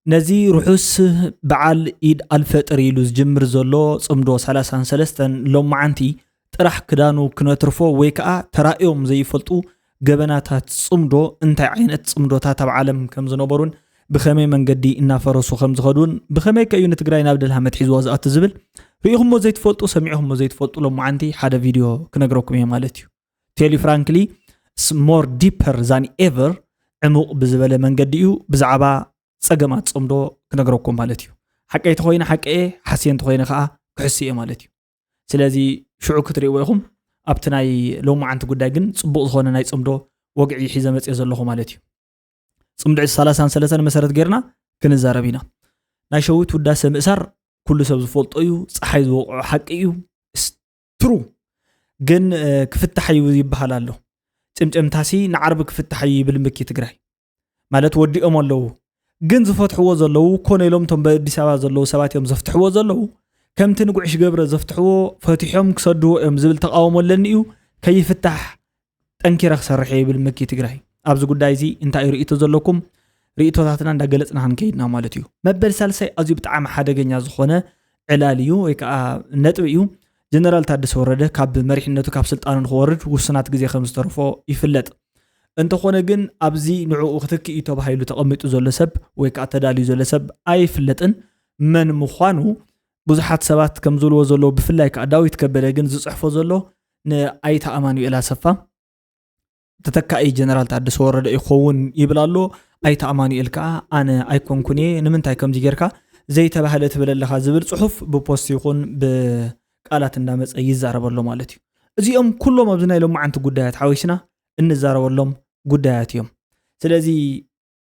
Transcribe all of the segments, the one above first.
نزي رحوس بعال إيد الفطر يلوز جمر زلو صمدو 33 لو معنتي طرح كدانو كنترفو ويكا ترائيوم زي فلطو جبناتات صمدو انت عينت صمدوتا تبع عالم كم زنبرون بخمي منقدي إنا فرسو خمز غدون بخمي كأيون تقرأي نابدلها متحيز وازقات الزبل ريهم مو زي تفلطو سمعهم مو زي تفلطو لو معنتي حدا فيديو كنقرأكم يا مالتيو تيلي فرانكلي more deeper than ever عمق بزبله منقديو بزعبا صقمات صمدو كنغركم مالتيو حقي تخوينا حقي حسين تخوينا خا كحسي مالتيو سلازي شعو كتريو يخم ابتناي لو ما عنت غداي جن صبوق زخونه ناي صمدو وقعي حيزه مصي زلخو مالتيو صمدو 33 مسرت غيرنا كنزاربينا ناي شوت وداسه مأسر كل سب زفولطيو صحاي زوقع حقيو ترو جن كفتحيو يبحالالو تمتاسي نعرب كفتحي بالمكي تግራይ ማለት ወዲኦም አለው ግን ዝፈትሕዎ ዘለው ኮነ ኢሎም ቶም በአዲስ አበባ ዘለው ሰባት እዮም ዘፍትሕዎ ዘለው ከምቲ ንጉዕሽ ገብረ ዘፍትሕዎ ፈቲሖም ክሰድዎ እዮም ዝብል ተቃውሞለን እዩ ከይፍታሕ ጠንኪራ ክሰርሕ بالمኪ ትግራይ ኣብዚ ጉዳይ እዚ እንታይ ርኢቶ ዘለኩም ርኢቶታትና እንዳገለጽና hanከይድና ማለት እዩ መበል ሳልሳይ ኣዝዩ ብጣዕሚ ሓደገኛ ዝኾነ ዕላል እዩ ወይ ከዓ ነጥብ እዩ جنرال تادس ورده كاب مريحنته كاب سلطان خورج وسنات غزي خمس طرفو يفلط انت خونه جن ابزي نعو ختك ايتو بحيلو تقمطو زله سب وي كا تدالي زله سب اي فلطن من مخوانو بزحات سبات كم زلو زلو بفلاي كا داويت كبره جن زصحفو زلو ن اي تامانو الى سفا تتكا اي جنرال تادس ورده يخون يبلالو اي تامانو الكا انا اي كونكوني نمنتاي كم جيركا زي تبهلت بللخا زبل صحف ببوست يكون ب قالات እንዳመጽ ይዛረበለው ማለት እዩ እዚኦም ኩሎም ኣብዝና ኢሎም ማዓንቲ ጉዳያት ሓዊስና እንዛረበሎም ጉዳያት እዮም ስለዚ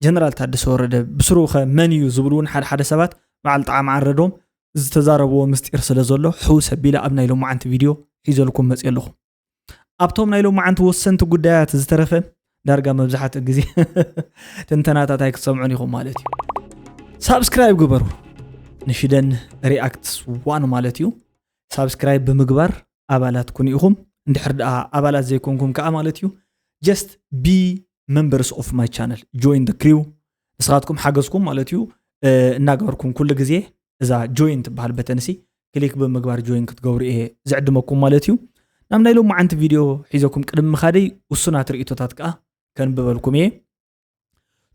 ጀነራል ታደሰ ወረደ ብስሩኸ መንዩ ዝብሉን ሓደ ሰባት መዓል ጣዕም ዓረዶም ዝተዛረበዎ ምስጢር ስለ ዘሎ ሕውሰ ቢላ ኣብ ናይሎም ማዓንቲ ቪድዮ ሒዘልኩም መጽ የለኹም ኣብቶም ናይሎም ማዓንቲ ወሰንቲ ጉዳያት ዝተረፈ ዳርጋ መብዛሕት ግዜ ተንተናታት ኣይክሰምዑን ይኹም ማለት እዩ ሳብስክራይብ ግበሩ ንሽደን ሪአክትስ ዋን ማለት እዩ سبسكرايب بمقبر أبالات كونيهم اندحر أبالات زيكونكم كأمالتيو just be members of my channel join the crew اسغاتكم حاجزكم مالتيو ناقبركم كل جزيه إذا join بهالبتنسي كليك بمقبر join كتقوري إيه زعدمكم مالتيو نامنا لهم معنت فيديو حيزكم كلم مخادي والصناعة رئيتوتات كان ببالكم إيه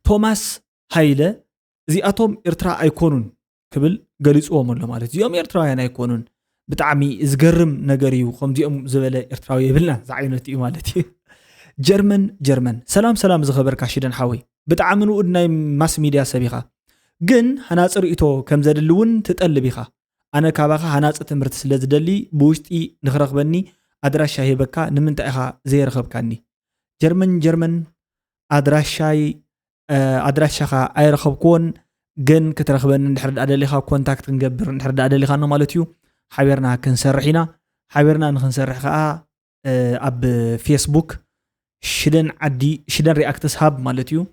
توماس هايلة زي أتوم إرترا أيكونون قبل قليس أومر مالتيو يوم إرترا يعني أيكونون بتعمي إزجرم نجاريو خمديهم زبالة إرتراوية بلنا زعينتي مالتي جرمن سلام زخبر كاشيدن حوي بتعملوا قدنا ماس ميديا سبيخة جن هناصر إيتو كم زاد اللون تتقلبيخة أنا كابخة هناص تمرت سلز دلي بوشتي نخرق بني أدرى شاي بكا نمنت إخا زير خب كاني جرمن أدرى شخا أي رخب كون جن كترخبن نحرد أدليخا كونتاكت نجبر نحرد أدليخا نمالتيو حبرنا كنسرحينا حبرنا نخنسرح اب فيسبوك شدن رياكتس هاب مالتيو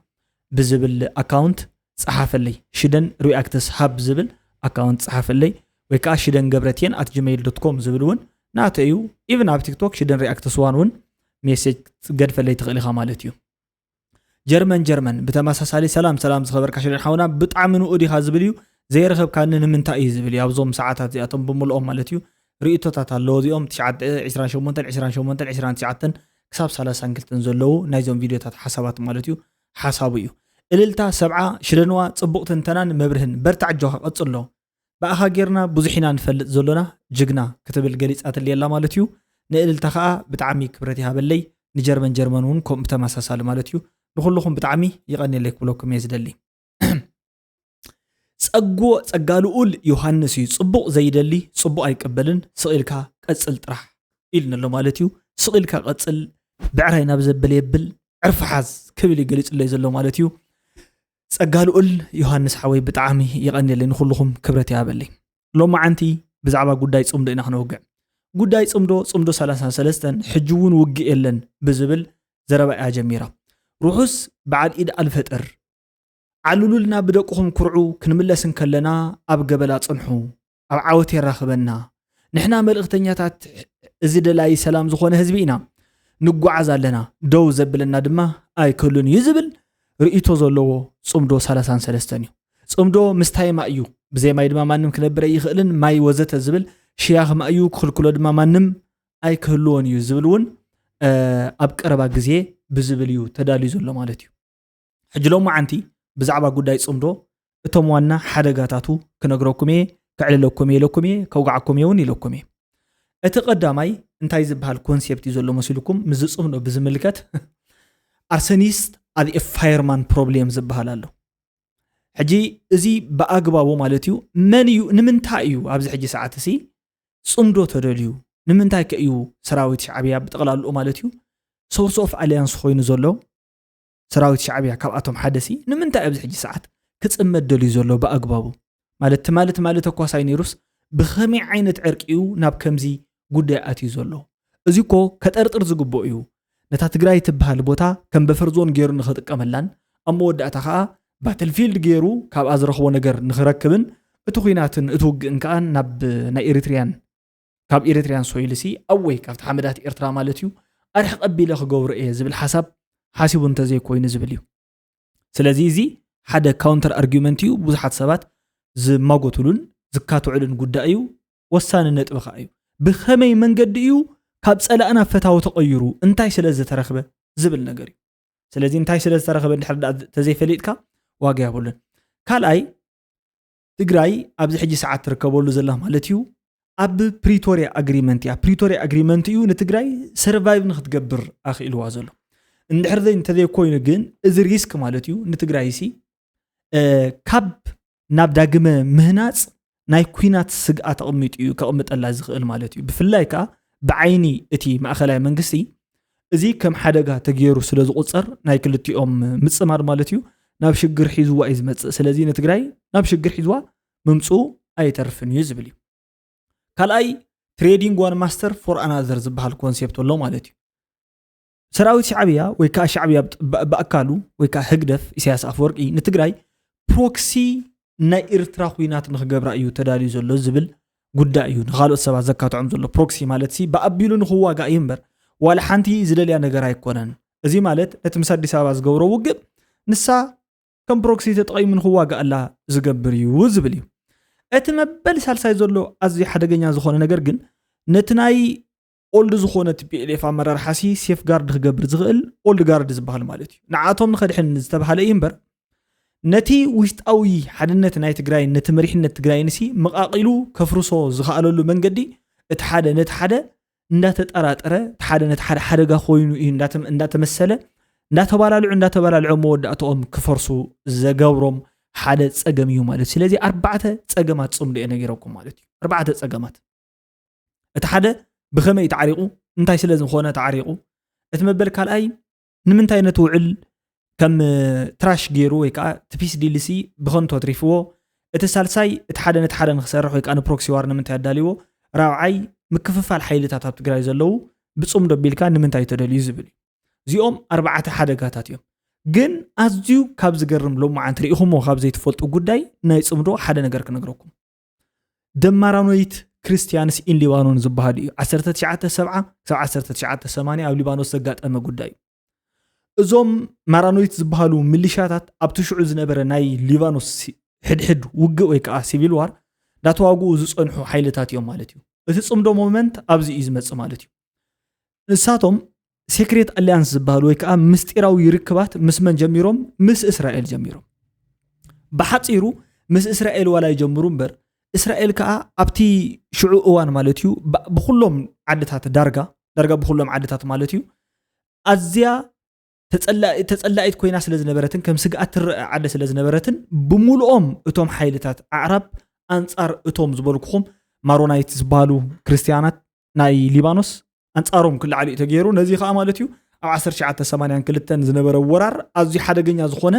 بزبل اكاونت صحاف لي شدن رياكتس هاب زبل اكاونت صحاف لي وكا شدن غبرتين @gmail.com زبلون ناتيو ايفن اب تيك توك شدن رياكتس وان ميسج قد فلي تخليها مالتيو جرمن بتماساسالي سلام زخبرك شدن حونا بطعمنو ودي خازبليو زي رخب كان نمنتا يزبل يابزوم ساعات زياتهم بملؤهم مالتيو ريتوتات الله ديوم 29 كساب 30 كلتن زلو نايزوم فيديوتات حسابات مالتيو حسابيو الالتا 7 شرنوا صبقتن تنان مبرهن برتعجوها قصلو باخا غيرنا بزحينا نفلط زلونا جغنا كتب الجليصات اللي يلا مالتيو نالتا خا بتعمي كبرتي هابلي نجرمنون كوم تماساسال مالتيو نخلوكم بتعمي يغني لك بلوكم يزدلي صقالول يوحنس يصبق زيدلي صبق ايقبلن سقيلكا قصل طرح إلنا له مالتيو سقيلكا قصل بعرينا بزبل يبل عرف حاز كبل يقلص لي زلو مالتيو صقالول يوحنس حوي بطعمي يغني لي نخلكم كبرتي هابلي لو ما عنتي بزعبا غداي صمدو انا خنوغ غداي صمدو 33 حجون وغي يلن بزبل زربا يا جميرا روحس بعد ايد الفطر علولنا بدقهم كرعو كنملسن كلنا اب جبلا صنحو اب عاوت يراخبنا نحنا ملختنياتات ازي دلاي سلام زخونه حزبينا نغعز علينا دو زبلنا دما اي كلون يزبل رئيتو زلو صمدو 33 ጽምዶ ምስታይ ማእዩ ብዘይ ማይ ድማ ማንም ክነብረ ይኽእልን ማይ ወዘተ ዝብል ሽያኽ ማእዩ ክልክሎ ድማ ማንም ኣይክህልዎን እዩ ዝብል እውን ኣብ ቀረባ ግዜ ብዝብል እዩ ተዳልዩ ዘሎ ማለት እዩ ሕጂ ሎማዓንቲ ብዛዕባ ጉዳይ ጽምዶ እቶም ዋና ሓደጋታቱ ክነግረኩም እየ ክዕልለኩም እየ ኢለኩም እየ ከውጋዓኩም እውን ኢለኩም እየ እቲ ቀዳማይ እንታይ ዝበሃል ኮንሴፕት እዩ ዘሎ መሲልኩም ምስ ጽምዶ ብዝምልከት አርሰኒስት አድ ፋየርማን ፕሮብሌም ዝበሃል ኣሎ ሕጂ እዚ በአግባቡ ማለት እዩ መን እዩ ንምንታይ እዩ ኣብዚ ሕጂ ሰዓት እዚ ጽምዶ ተደልዩ ንምንታይ ከ እዩ ሰራዊት ሻዕብያ ብጠቕላሉ ማለት እዩ ሶርስ ኦፍ አሊያንስ ኮይኑ ዘሎ ሰራዊት ሻዕብያ ካብኣቶም ሓደሲ ንምንታይ ኣብዚ ሕጂ ሰዓት ክጽመድ ደልዩ ዘሎ በአግባቡ ማለት እኳ ሳይኒሩስ ብኸመይ ዓይነት ዕርቂዩ ናብ ከምዚ ጉዳይ ኣትዩ ዘሎ እዚ ኮ ከጠርጥር ዝግብኦ እዩ ነታ ትግራይ ትበሃል ቦታ ከም በፈርዞን ገይሩ ንኽጥቀመላን ኣብ መወዳእታ ከዓ ባትልፊልድ ገይሩ ካብ ኣዝረኽቦ ነገር ንኽረክብን እቲ ኩናትን እቲ ውግእን ከዓ ናብ ናይ ኤሪትሪያን ካብ ኤሪትሪያን ሶይልሲ ኣወይ ካብቲ ሓመዳት ኤርትራ ማለት እዩ ኣርሕ ቀቢለ ክገብሮ እየ ዝብል ሓሳብ ሓሲቡ እንተዘይ ኮይኑ ዝብል እዩ ስለዚ እዚ ሓደ ካውንተር አርጊመንት እዩ ብዙሓት ሰባት ዝማጎትሉን ዝካትዑልን ጉዳይ እዩ ወሳኒ ነጥቢ ከዓ እዩ ብኸመይ መንገዲ እዩ ካብ ጸላእና ፈታው ተቀይሩ እንታይ ስለ ዝተረኽበ ዝብል ነገር እዩ ስለዚ እንታይ ስለ ዝተረኽበ ድሕር ተዘይፈሊጥካ ዋጋ ያብሉን ካልኣይ ትግራይ ኣብዚ ሕጂ ሰዓት ትርከበሉ ዘላ ማለት እዩ ኣብ ፕሪቶሪያ አግሪመንት እዩ ንትግራይ ሰርቫይቭ ንኽትገብር ኣኽኢልዋ ዘሎ እንድሕር እንተዘይ ኮይኑ ግን እዚ ሪስክ ማለት እዩ ንትግራይ ሲ ካብ ናብ ዳግመ ምህናጽ ናይ ኩናት ስግኣት ተቐሚጡ እዩ ከቕምጠላ ዝኽእል ማለት እዩ ብፍላይ ከዓ ብዓይኒ እቲ ማእኸላይ መንግስቲ እዚ ከም ሓደጋ ተገይሩ ስለ ዝቁፀር ናይ ክልቲኦም ምጽማድ ማለት እዩ ናብ ሽግር ሒዝዋ እዩ ዝመጽእ ስለዚ ንትግራይ ናብ ሽግር ሒዝዋ ምምጽኡ ኣይተርፍን እዩ ዝብል እዩ ካልኣይ ትሬዲንግ ዋን ማስተር ፎር አናዘር ዝበሃል ኮንሴፕት ኣሎ ማለት እዩ ሰራዊት ሻዕብያ ወይ ከዓ ሻዕብያ በአካሉ ወይ ከዓ ህግደፍ ኢሳያስ አፈወርቂ ንትግራይ ፕሮክሲ ናይ ኤርትራ ኩናት ንኽገብራ እዩ ተዳልዩ ዘሎ ዝብል ጉዳይ እዩ ንኻልኦት ሰባት ዘካትዖም ዘሎ ፕሮክሲ ማለት ሲ በአቢሉ ንኽዋጋ እዩ እምበር ዋላ ሓንቲ ዝደልያ ነገር ኣይኮነን እዚ ማለት እቲ ምስ ኣዲስ ኣበባ ዝገብሮ ውግእ ንሳ ከም ፕሮክሲ ተጠቒሙ ንኽዋጋ ኣላ ዝገብር እዩ ዝብል እዩ እቲ መበል ሳልሳይ ዘሎ ኣዝዩ ሓደገኛ ዝኾነ ነገር ግን ነቲ ናይ ኦልድ ዝኾነ ቲፒኤልኤፍ ኣመራርሓሲ ሴፍ ጋርድ ክገብር ዝኽእል ኦልድ ጋርድ ዝበሃል ማለት እዩ ንዓቶም ንኸድሕን ዝተባሃለ እዩ እምበር ነቲ ውሽጣዊ ሓድነት ናይ ትግራይ ነቲ መሪሕነት ትግራይ ንሲ መቃቂሉ ከፍርሶ ዝኽኣለሉ መንገዲ እቲ ሓደ ነቲ ሓደ እንዳተጠራጠረ እቲ ሓደ ነቲ ሓደ ሓደጋ ኮይኑ እዩ እንዳተመሰለ እንዳተባላልዑ መወዳእቶኦም ክፈርሱ ዘገብሮም ሓደ ጸገም እዩ ማለት ስለዚ ኣርባዕተ ጸገማት ጽምዶ እየ ነጊረኩም ማለት እዩ ኣርባዕተ ጸገማት እቲ ሓደ ብኸመይ ተዓሪቑ እንታይ ስለ ዝኾነ ተዓሪቑ እቲ መበል ካልኣይ ንምንታይ ነቲ ውዕል ከም ትራሽ ገይሩ ወይ ከዓ ቲፒስ ዲልሲ ብኸንቶ ትሪፍዎ እቲ ሳልሳይ እቲ ሓደ ነቲ ሓደ ንኽሰርሕ ወይ ከዓ ንፕሮክሲ ዋር ንምንታይ ኣዳልይዎ ራብዓይ ምክፍፋል ሓይልታት ኣብ ትግራይ ዘለዉ ብጽምዶ ቢልካ ንምንታይ ተደልዩ ዝብል እዩ እዚኦም ኣርባዕተ ሓደጋታት እዮም ግን ኣዝዩ ካብ ዝገርም ሎማዓንቲ ሪኢኹሞ ካብ ዘይትፈልጡ ጉዳይ ናይ ጽምዶ ሓደ ነገር ክነግረኩም ደማራኖይት ክርስቲያንስ ኢን ሊባኖን ዝበሃል እዩ 1970 ክሳብ 1980 ኣብ ሊባኖስ ዘጋጠመ ጉዳይ እዞም ማራኖይት ዝበሃሉ ሚሊሻታት ኣብ ትሽዑ ዝነበረ ናይ ሊባኖስ ሕድሕድ ውግእ ወይ ከዓ ሲቪል ዋር ዳተዋግኡ ዝጸንሑ ሓይልታት እዮም ማለት እዩ እቲ ጽምዶ ሞመንት ኣብዚ እዩ ዝመጽእ ማለት እዩ ንሳቶም ሴክሬት አሊያንስ ዝበሃሉ ወይ ከዓ ምስጢራዊ ርክባት ምስ መን ጀሚሮም ምስ እስራኤል ጀሚሮም ብሓጺሩ ምስ እስራኤል ዋላ ይጀምሩ እምበር እስራኤል ከዓ ኣብቲ ሽዑ እዋን ማለት እዩ ብኩሎም ዓድታት ዳርጋ ብኩሎም ዓድታት ማለት እዩ ኣዝያ ተጸላኢት ኮይና ስለ ዝነበረትን ከም ስግኣት ትርአ ዓደ ስለ ዝነበረትን ብሙሉኦም እቶም ሓይልታት ኣዕራብ ኣንጻር እቶም ዝበልኩኹም ማሮናይት ዝበሃሉ ክርስቲያናት ናይ ሊባኖስ አንጻሮም ክልዓሊ ተገይሩ ነዚ ከዓ ማለት እዩ ኣብ 1982 ዝነበረ ወራር ኣዝዩ ሓደገኛ ዝኾነ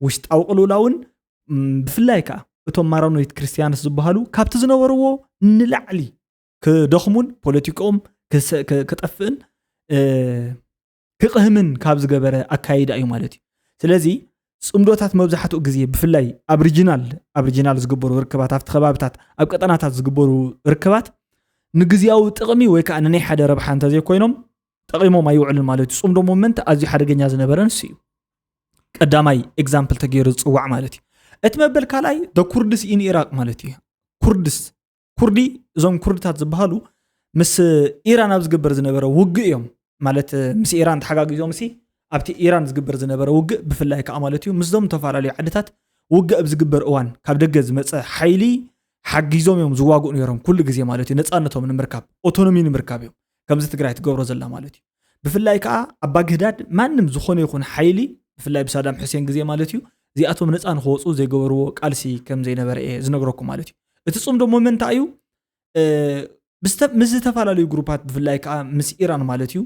ውሽጣዊ ቅልውላውን ብፍላይ ከዓ እቶም ማራኖይት ክርስቲያንስ ዝበሃሉ ካብቲ ዝነበርዎ ንላዕሊ ክደኽሙን ፖለቲካኦም ክጠፍእን ክቕህምን ካብ ዝገበረ ኣካይዳ እዩ ማለት እዩ ስለዚ ጽምዶታት መብዛሕትኡ ግዜ ብፍላይ ኣብ ሪጂናል ዝግበሩ ርክባት ኣብቲ ከባቢታት ኣብ ቀጠናታት ዝግበሩ ርክባት ንግዚያዊ ጥቕሚ ወይ ከዓ ንናይ ሓደ ረብሓ እንተዘይ ኮይኖም ጠቒሞም ኣይውዕልን ማለት እዩ ጽምዶ ሞመንት ኣዝዩ ሓደገኛ ዝነበረ ንሱ እዩ ቀዳማይ ኤግዛምፕል ተገይሩ ዝጽዋዕ ማለት እዩ اتمبل كالاي the Kurds in Iraq مالتي كردي زوم كردታት ዝበሃሉ ምስ ኢራን ኣብ ዝግበር ዝነበረ ውግእ እዮም ማለት ምስ ኢራን ተሓጋጊዞም ሲ ኣብቲ ኢራን ዝግበር ዝነበረ ውግእ ብፍላይ ከዓ ማለት እዩ ምስዞም ተፈላለዩ ዓድታት ውግእ ኣብ ዝግበር እዋን ካብ ደገ ዝመፀ ሓይሊ ሓጊዞም እዮም ዝዋግኡ ነይሮም ኩሉ ግዜ ማለት እዩ ነፃነቶም ንምርካብ ኦቶኖሚ ንምርካብ እዮም ከምዚ ትግራይ ትገብሮ ዘላ ማለት እዩ ብፍላይ ከዓ ኣብ ባግዳድ ማንም ዝኾነ ይኹን ሓይሊ ብፍላይ ብሳዳም ሁሴን ግዜ ማለት እዩ እዚኣቶም ነፃ ንኽወፁ ዘይገበርዎ ቃልሲ ከም ዘይነበረ ዝነግረኩም ማለት እዩ እቲ ጽምዶ ሞመንት እዩ ምስ ዝተፈላለዩ ግሩፓት ብፍላይ ከዓ ምስ ኢራን ማለት እዩ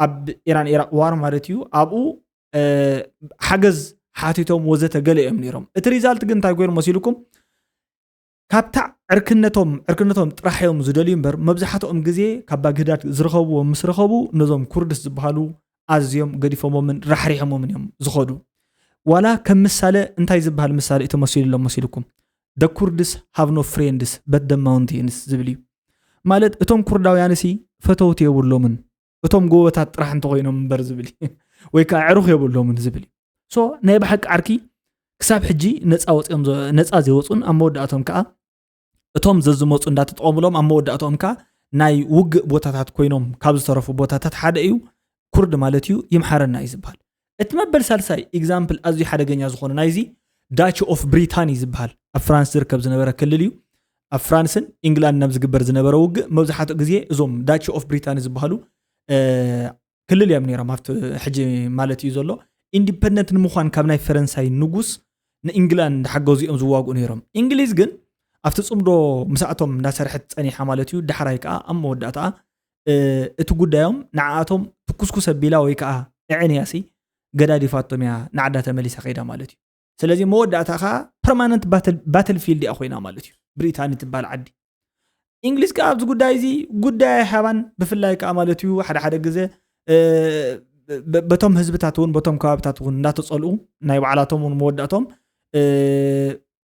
ኣብ ኢራን ኢራቅ ዋር ማለት እዩ ኣብኡ ሓገዝ ሓቲቶም ወዘተ ገለ እዮም ነይሮም እቲ ሪዛልት ግን እንታይ ኮይኑ መሲልኩም ካብታ ዕርክነቶም ጥራሕ እዮም ዝደልዩ እምበር መብዛሕትኦም ግዜ ካብ ባግዳድ ዝረኸብዎ ምስ ረኸቡ ነዞም ኩርድስ ዝበሃሉ ኣዝዮም ገዲፎሞምን ራሕሪሖሞምን እዮም ዝኸዱ ዋላ ከም ምሳሌ እንታይ ዝበሃል ምሳሌ እተመሲሉሎም መሲልኩም the Kurds have no friends but the mountains ዝብል እዩ ማለት እቶም ኩርዳውያንሲ ፈተውት የብሎምን እቶም ጎበታት ጥራሕ እንተኮይኖም እምበር ዝብል ወይ ከዓ ዕሩኽ የብሎምን ዝብል ሶ ናይ ብሓቂ ዓርኪ ክሳብ ሕጂ ነፃ ዘይወፁን ኣብ መወዳእቶም ከዓ እቶም ዘዝመፁ እንዳተጠቀሙሎም ኣብ መወዳእቶም ከዓ ናይ ውግእ ቦታታት ኮይኖም ካብ ዝተረፉ ቦታታት ሓደ እዩ ኩርድ ማለት እዩ ይምሓረና እዩ ዝበሃል እቲ መበል ሳልሳይ ኤግዛምፕል ኣዝዩ ሓደገኛ ዝኾነ ናይዚ ዳች ኦፍ ብሪታኒ ዝበሃል ኣብ ፍራንስ ዝርከብ ዝነበረ ክልል እዩ ኣብ ፍራንስን ኢንግላንድ ናብ ዝግበር ዝነበረ ውግእ መብዛሕትኡ ግዜ እዞም ዳች ኦፍ ብሪታኒ ዝበሃሉ ክልል እዮም ነይሮም ኣብቲ ሕጂ ማለት እዩ ዘሎ ኢንዲፐንደንት ንምዃን ካብ ናይ ፈረንሳይ ንጉስ ንኢንግላንድ እንዳሓገዙ እዮም ዝዋግኡ ነይሮም እንግሊዝ ግን ኣብቲ ጽምዶ ምስኣቶም እንዳሰርሐት ፀኒሓ ማለት እዩ ዳሕራይ ከዓ ኣብ መወዳእታ እቲ ጉዳዮም ንዓኣቶም ትኩስኩስ ኣቢላ ወይ ከዓ ዕንያሲ ገዳዲፋቶም እያ ንዓዳ ተመሊሳ ከይዳ ማለት እዩ ስለዚ መወዳእታ ከዓ ፐርማነንት ባትል ፊልድ እያ ኮይና ማለት እዩ ብሪታኒ ትባል ዓዲ እንግሊዝ ከዓ ኣብዚ ጉዳይ እዚ ጉዳይ ሃባን ብፍላይ ከዓ ማለት እዩ ሓደ ግዜ በቶም ህዝብታት እውን በቶም ከባቢታት እውን እንዳተጸልኡ ናይ ባዕላቶም እውን መወዳእቶም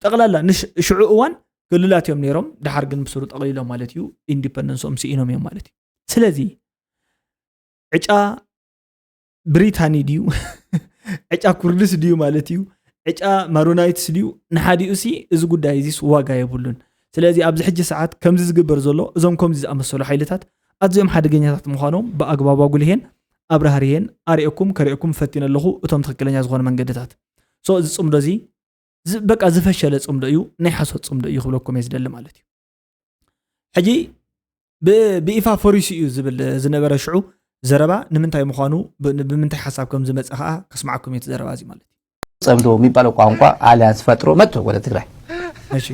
ጠቕላላ ንሽዑ እዋን ክልላት እዮም ነይሮም ድሓር ግን ምስሩ ጠቕሊሎም ማለት እዩ ኢንዲፐንደንሶም ሲኢኖም እዮም ማለት እዩ ስለዚ ዕጫ ብሪታኒ ድዩ ዕጫ ኩርድስ ድዩ ማለት እዩ ዕጫ ማሮናይትስ ድዩ ንሓዲኡ ሲ እዚ ጉዳይ እዚ ዋጋ የብሉን ስለዚ ኣብዚ ሕጂ ሰዓት ከምዚ ዝግበር ዘሎ እዞም ከምዚ ዝኣመሰሉ ሓይልታት ኣዝዮም ሓደገኛታት ምዃኖም ብኣግባቡ ኣጉልሄን ኣብራህርየን ኣርኤኩም ከርኤኩም ፈቲነ ኣለኹ እቶም ትክክለኛ ዝኾነ መንገድታት ሶ እዚ ጽምዶ እዚ በቃ ዝፈሸለ ጽምዶ እዩ ናይ ሓሶት ጽምዶ እዩ ክብለኩም የዝደሊ ማለት እዩ ሕጂ ብኢፋ ፈሪሲ እዩ ዝብል ዝነበረ ሽዑ ዘረባ ንምንታይ ምዃኑ ብምንታይ ሓሳብ ከም ዝመጽእ ከዓ ክስማዓኩም የት ዘረባ እዚ ማለት እዩ ጽምዶ የሚባለው ቋንቋ አሊያንስ ፈጥሮ መጥቶ ወደ ትግራይ እሺ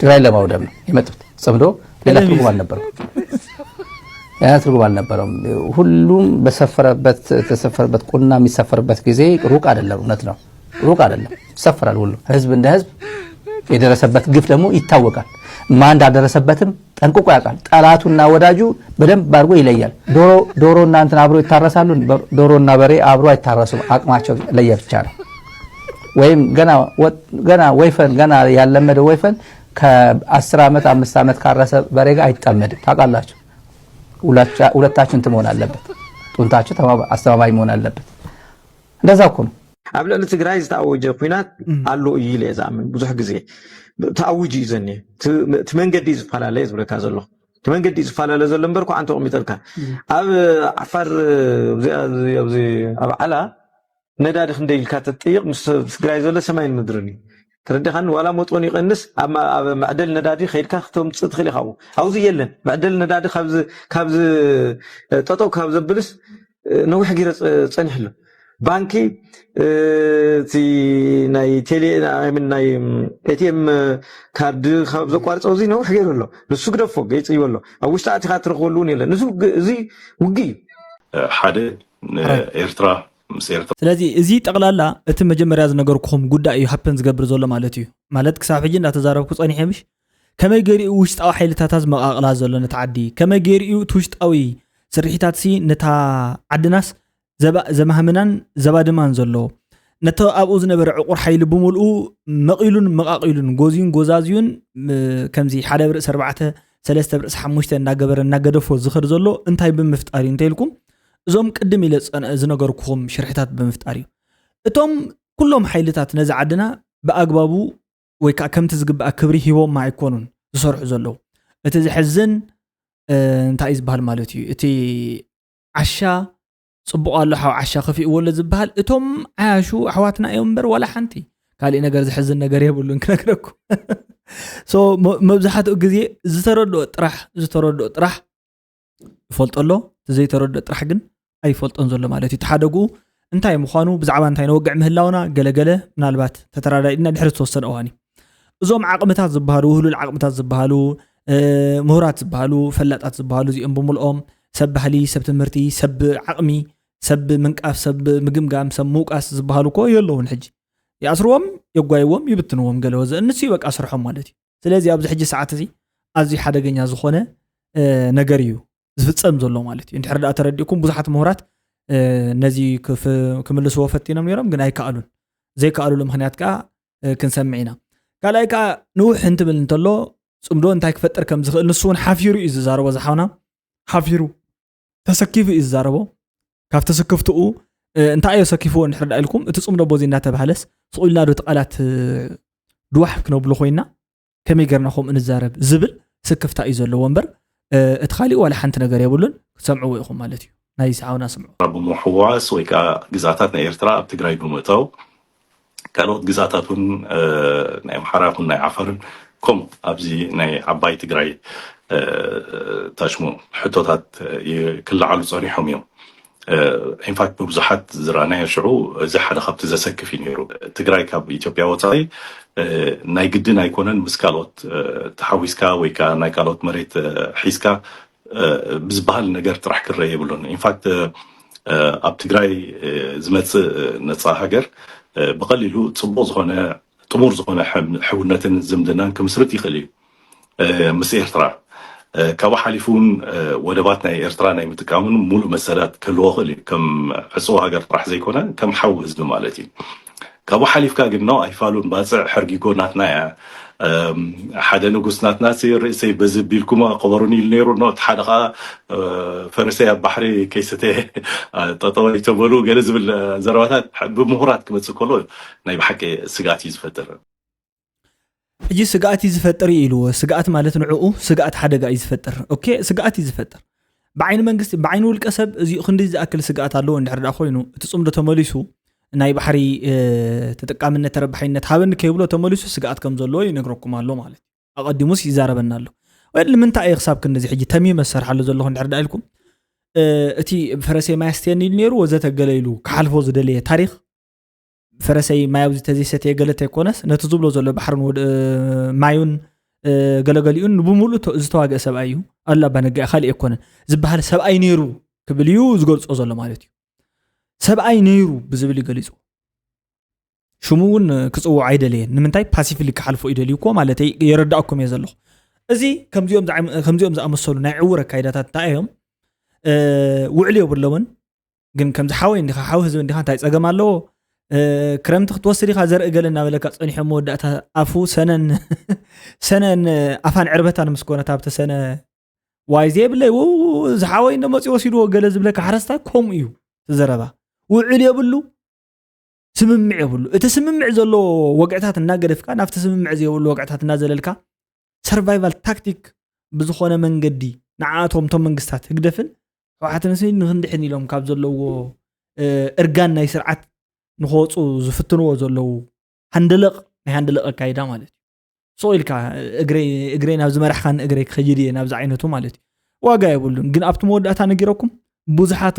ትግራይ ለማውደም ነው የመጡት ጽምዶ ሌላ ትርጉም አልነበረም ሁሉም ተሰፈረበት ቁና የሚሰፈርበት ጊዜ ሩቅ አይደለም እውነት ነው ሩቅ አይደለም ይሰፈራል ሁሉ ህዝብ እንደ ህዝብ የደረሰበት ግፍ ደግሞ ይታወቃል ማን እንዳደረሰበትም ጠንቅቆ ያውቃል ጠላቱና ወዳጁ በደንብ አድርጎ ይለያል ዶሮና እንትን አብሮ ይታረሳሉ ዶሮና በሬ አብሮ አይታረሱም አቅማቸው ለየብቻ ነው ወይም ገና ወይፈን ገና ያለመደ ወይፈን ከ10 ዓመት 5 ዓመት ካረሰ በሬ ጋር አይጣመድም ታውቃላችሁ ሁለታችን ትመሆን አለበት ጡንታችን አስተማማኝ መሆን አለበት እንደዛ እኮ ነው ኣብ ልዕሊ ትግራይ ዝተኣወጀ ኩናት ኣሎ እዩ ኢለ ዝኣምን ብዙሕ ግዜ ተኣውጅ እዩ ዘኒ እቲ መንገዲ ዝፈላለየ ዝብለካ ዘሎ እቲ መንገዲ ዝፈላለየ ዘሎ እምበር እኳ ኣንተ ቕሚጠልካ ኣብ ዓፋር ኣብ ዓላ ነዳዲ ክንደይ ኢልካ ተጥይቕ ምስ ትግራይ ዘሎ ሰማይን ምድርን እዩ ትረዲኻን ዋላ መጥቆን ይቐንስ ኣብ ማዕደል ነዳዲ ከይድካ ክትምፅእ ትኽእል ኢኻ ኣብዙ የለን ማዕደል ነዳዲ ካብዚ ጠጠው ካብ ዘብልስ ነዊሕ ጊዜ ፀኒሕ ኣሎ ባንኪ እቲ ናይ ቴሌ ናይ ኤቲኤም ካርድ ካብ ዘቋርፀው እዚ ነዊሕ ገይሩ ኣሎ ንሱ ግደፎ ገይፅይዎ ኣሎ ኣብ ውሽጢ ኣቲኻ ትረኽበሉ እውን የለን ንሱ እዚ ውጊ እዩ ሓደ ኤርትራ ስለዚ እዚ ጠቕላላ እቲ መጀመርያ ዝነገርኩኹም ጉዳይ እዩ ሃፕን ዝገብር ዘሎ ማለት እዩ ማለት ክሳብ ሕጂ እንዳተዛረብኩ ፀኒሐ ምሽ ከመይ ገይሩ ውሽጣዊ ሓይልታት ዝመቃቕላ ዘሎ ነታ ዓዲ ከመይ ገይሩ እቲ ውሽጣዊ ስርሒታት ሲ ነታ ዓድናስ ዘማህምናን ዘባድማን ዘሎ ነታ ኣብኡ ዝነበረ ዕቁር ሓይሊ ብምልኡ መቂሉን መቃቂሉን ጎዝዩን ጎዛዝዩን ከምዚ 1 ብርእስ 4 3 ብርእስ 5 እናገበረ እናገደፎ ዝኽር ዘሎ እንታይ ብምፍጣር እዩ እንተይልኩም እዞም ቅድም ኢለ ዝነገርኩኹም ሽርሕታት ብምፍጣር እዩ እቶም ኩሎም ሓይልታት ነዚ ዓድና ብኣግባቡ ወይ ከዓ ከምቲ ዝግባእ ክብሪ ሂቦም ኣይኮኑን ዝሰርሑ ዘለዉ እቲ ዝሕዝን እንታይ ዝበሃል ማለት እዩ እቲ ዓሻ ጽቡቕ ኣሎ ሓው ዓሻ ከፊእዎ ለ ዝበሃል እቶም ዓያሹ ኣሕዋትና እዮም እምበር ዋላ ሓንቲ ካልእ ነገር ዝሕዝን ነገር የብሉን ክነግረኩም ሶ መብዛሕትኡ ግዜ ዝተረድኦ ጥራሕ ይፈልጠሎ ዘይተረድኦ ጥራሕ ግን ኣይፈልጦን ዘሎ ማለት እዩ ተሓደጉ እንታይ ምዃኑ ብዛዕባ እንታይ ነወግዕ ምህላውና ገለገለ ምናልባት ተተራዳኢና ድሕሪ ተወሰነ እዋን እዞም ዓቕምታት ዝበሃሉ ውህሉል ዓቕምታት ዝበሃሉ ምሁራት ዝበሃሉ ፈላጣት ዝበሃሉ እዚኦም ብምልኦም ሰብ ባህሊ ሰብ ትምህርቲ ሰብ ዓቕሚ ሰብ ምንቃፍ ሰብ ምግምጋም ሰብ ምውቃስ ዝበሃሉ እኮ የለውን ሕጂ ይኣስርዎም የጓይዎም ይብትንዎም ገለወዘ እንሱ በቃ ስርሖም ማለት እዩ ስለዚ ኣብዚ ሕጂ ሰዓት እዚ ኣዝዩ ሓደገኛ ዝኾነ ነገር እዩ ዝፍጸም ዘሎ ማለት እዩ እንድሕር ዳኣ ተረዲእኩም ብዙሓት ምሁራት ነዚ ክምልስዎ ፈቲኖም ነይሮም ግን ኣይከኣሉን ዘይከኣሉሉ ምክንያት ከዓ ክንሰምዕ ኢና ካልኣይ ከዓ ንውሕ እንትብል እንተሎ ጽምዶ እንታይ ክፈጥር ከም ዝኽእል ንሱ እውን ሓፊሩ እዩ ዝዛረቦ ዝሓውና ሓፊሩ ተሰኪፉ እዩ ዝዛረቦ ካብ ተሰክፍትኡ እንታይ እዮ ሰኪፍዎ እንድሕር ዳኣ ኢልኩም እቲ ጽምዶ ቦዚ እናተባሃለስ ስቑልና ዶ ተቓላት ድዋሕ ክነብሉ ኮይና ከመይ ጌርና ከምኡ ንዛረብ ዝብል ስክፍታ እዩ ዘለዎ እምበር እቲ ካሊእ ዋላ ሓንቲ ነገር የብሉን ክትሰምዕዎ ኢኹም ማለት እዩ ናይ ሰዓውና ስምዑ ብምሕዋስ ወይ ከዓ ግዛታት ናይ ኤርትራ ኣብ ትግራይ ብምእታው ካልኦት ግዛታት እውን ናይ ኣምሓራ ይኹን ናይ ዓፋርን ከምኡ ኣብዚ ናይ ዓባይ ትግራይ ታሽሙ ሕቶታት ክለዓሉ ፀኒሖም እዮም ኢንፋክት ብብዙሓት ዝረኣናዮ ሽዑ እዚ ሓደ ካብቲ ዘሰክፍ እዩ ነይሩ ትግራይ ካብ ኢትዮጵያ ወፃኢ ናይ ግድን ኣይኮነን ምስ ካልኦት ተሓዊስካ ወይ ከዓ ናይ ካልኦት መሬት ሒዝካ ብዝበሃል ነገር ጥራሕ ክረአ የብሉን ኢንፋክት ኣብ ትግራይ ዝመፅእ ነፃ ሃገር ብቐሊሉ ፅቡቕ ዝኾነ ጥሙር ዝኾነ ሕውነትን ዝምድናን ክምስርት ይኽእል እዩ ምስ ኤርትራ ካብኡ ሓሊፉ እውን ወደባት ናይ ኤርትራ ናይ ምጥቃምን ሙሉእ መሰላት ክህልዎ ክእል እዩ ከም ዕፅው ሃገር ጥራሕ ዘይኮነ ከም ሓዊ ህዝቢ ማለት እዩ ካብኡ ሓሊፍካ ግን ኖ ኣይፋሉን ባፅዕ ሕርጊጎ ናትና እያ ሓደ ንጉስ ናትና ርእሰይ በዚ ቢልኩማ ቀበሩን ኢሉ ነይሩ ኖ እቲ ሓደ ከዓ ፈረሰይ ኣብ ባሕሪ ከይሰተ ጠጠወይ ተበሉ ገለ ዝብል ዘረባታት ብምሁራት ክመፅእ ከሎ ናይ ብሓቂ ስጋኣት እዩ ዝፈጥር ሕጂ ስጋኣት እዩ ዝፈጥር ኢልዎ ስጋኣት ማለት ንዕኡ ስጋኣት ሓደጋ እዩ ዝፈጥር ኦኬ ስጋኣት እዩ ዝፈጥር ብዓይኒ መንግስቲ ብዓይኒ ውልቀ ሰብ እዚኡ ክንዲ ዝኣክል ስጋኣት ኣለዎ እንድሕር ዳኣ ኮይኑ እቲ ጽምዶ ተመሊሱ ናይ ባሕሪ ተጠቃምነት ተረባሕነት ሃበን ከይብሎ ተመሊሱ ስጋኣት ከም ዘለዎ ይነግረኩም ኣሎ ማለት እዩ ኣቐዲሙስ ይዛረበና ኣሎ ወይ ንምንታይ ክሳብ ክንዚ ሕጂ ተሚመ ሰርሓሉ ዘለኹ እንድሕር ዳኣ ኢልኩም እቲ ፈረሰይ ማያስተኒ ኢሉ ነይሩ ወዘተ ገለ ኢሉ ክሓልፎ ዝደለየ ታሪክ ፈረሰይ ማያው ዝተዘይሰተየ ገለተ ይኮነስ ነቲ ዝብሎ ዘሎ ባሕርን ማዩን ገለገሊኡን ብሙሉእ ዝተዋግአ ሰብኣይ እዩ ኣላ ባነጋእ ካልእ ኣይኮነን ዝበሃል ሰብኣይ ነይሩ ክብል እዩ ዝገልጾ ዘሎ ማለት እዩ ሰብኣይ ነይሩ ብዝብል ይገሊጹ ሽሙ እውን ክጽውዖ ኣይደለየን ንምንታይ ፓሲፊክ ክሓልፎ ይደልዩ እኮ ማለት የረዳእኩም እየ ዘለኹ እዚ ከምዚኦም ዝኣመሰሉ ናይ ዕውር ኣካይዳታት እንታይ እዮም ውዕል የብሎምን ግን ከምዚ ሓወይ እንዲኻ ሓዊ ህዝቢ እንዲኻ እንታይ ፀገም ኣለዎ ክረምቲ ክትወስድ ኢኻ ዘርኢ ገለ እናበለካ ፀኒሖ መወዳእታ ኣፉ ሰነን ኣፋን ዕርበታን ምስ ኮነት ኣብቲ ሰነ ዋይ ዘየብለይ ዝሓወይ እንደመፅኡ ወሲድዎ ገለ ዝብለካ ሓረስታ ከምኡ እዩ ትዘረባ ውዕል የብሉ ስምምዕ የብሉ እቲ ስምምዕ ዘሎ ወግዕታት እናገደፍካ ናብቲ ስምምዕ ዘየብሉ ወግዕታት እናዘለልካ ሰርቫይቫል ታክቲክ ብዝኾነ መንገዲ ንዓቶም ቶም መንግስታት ህግደፍን ሕወሓትን ንክንድሕን ኢሎም ካብ ዘለዎ እርጋን ናይ ስርዓት ንኸወፁ ዝፍትንዎ ዘለዉ ሃንደለቕ ናይ ሃንደለቕ ኣካይዳ ማለት እዩ ሶኢልካ እግረይ ናብ ዝመራሕኻን እግረይ ክኸይድ እየ ናብዚ ዓይነቱ ማለት እዩ ዋጋ የብሉን ግን ኣብቲ መወዳእታ ነጊረኩም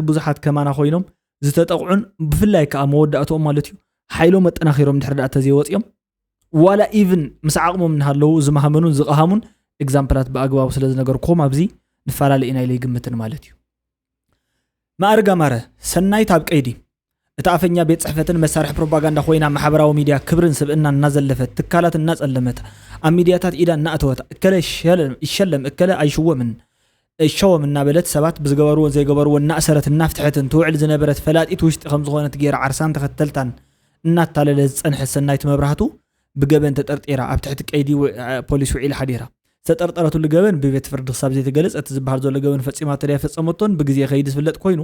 ብዙሓት ከማና ኮይኖም ዝተጠቕዑን ብፍላይ ከዓ መወዳእቶኦም ማለት እዩ ሓይሎም መጠናኺሮም ድሕር ዳኣ ተዘይወፅዮም ዋላ ኢቭን ምስ ዓቕሞም እናሃለዉ ዝመሃመኑን ዝቐሃሙን ኤግዛምፕላት ብኣግባቡ ስለ ዝነገርኩም ኣብዚ ንፈላለ ኢና ኢለ ይግምትን ማለት እዩ ማዕርጋ ማረ ሰናይት ኣብ ቀይዲ እቲ ኣፈኛ ቤት ጽሕፈትን መሳርሒ ፕሮፓጋንዳ ኮይና ማሕበራዊ ሚድያ ክብርን ስብእና እናዘለፈት ትካላት እናጸለመት ኣብ ሚድያታት ኢዳ እናእተወት እከለ ይሸለም እከለ ኣይሽወምን እሸወም እናበለት ሰባት ብዝገበርዎን ዘይገበርዎን እናእሰረት እናፍትሐትን ትውዕል ዝነበረት ፈላጢት ውሽጢ ከም ዝኾነት ጌራ ዓርሳን ተኸተልታን እናታለለ ዝጸንሐ ሰናይት መብራህቱ ብገበን ተጠርጢራ ኣብ ትሕቲ ቀይዲ ፖሊስ ውዒል ሓዲራ ዝተጠርጠረትሉ ገበን ብቤት ፍርዲ ክሳብ ዘይተገለጸ እቲ ዝበሃል ዘሎ ገበን ፈጺማቶ ድያ ፈጸመቶን ብግዜ ከይዲ ዝፍለጥ ኮይኑ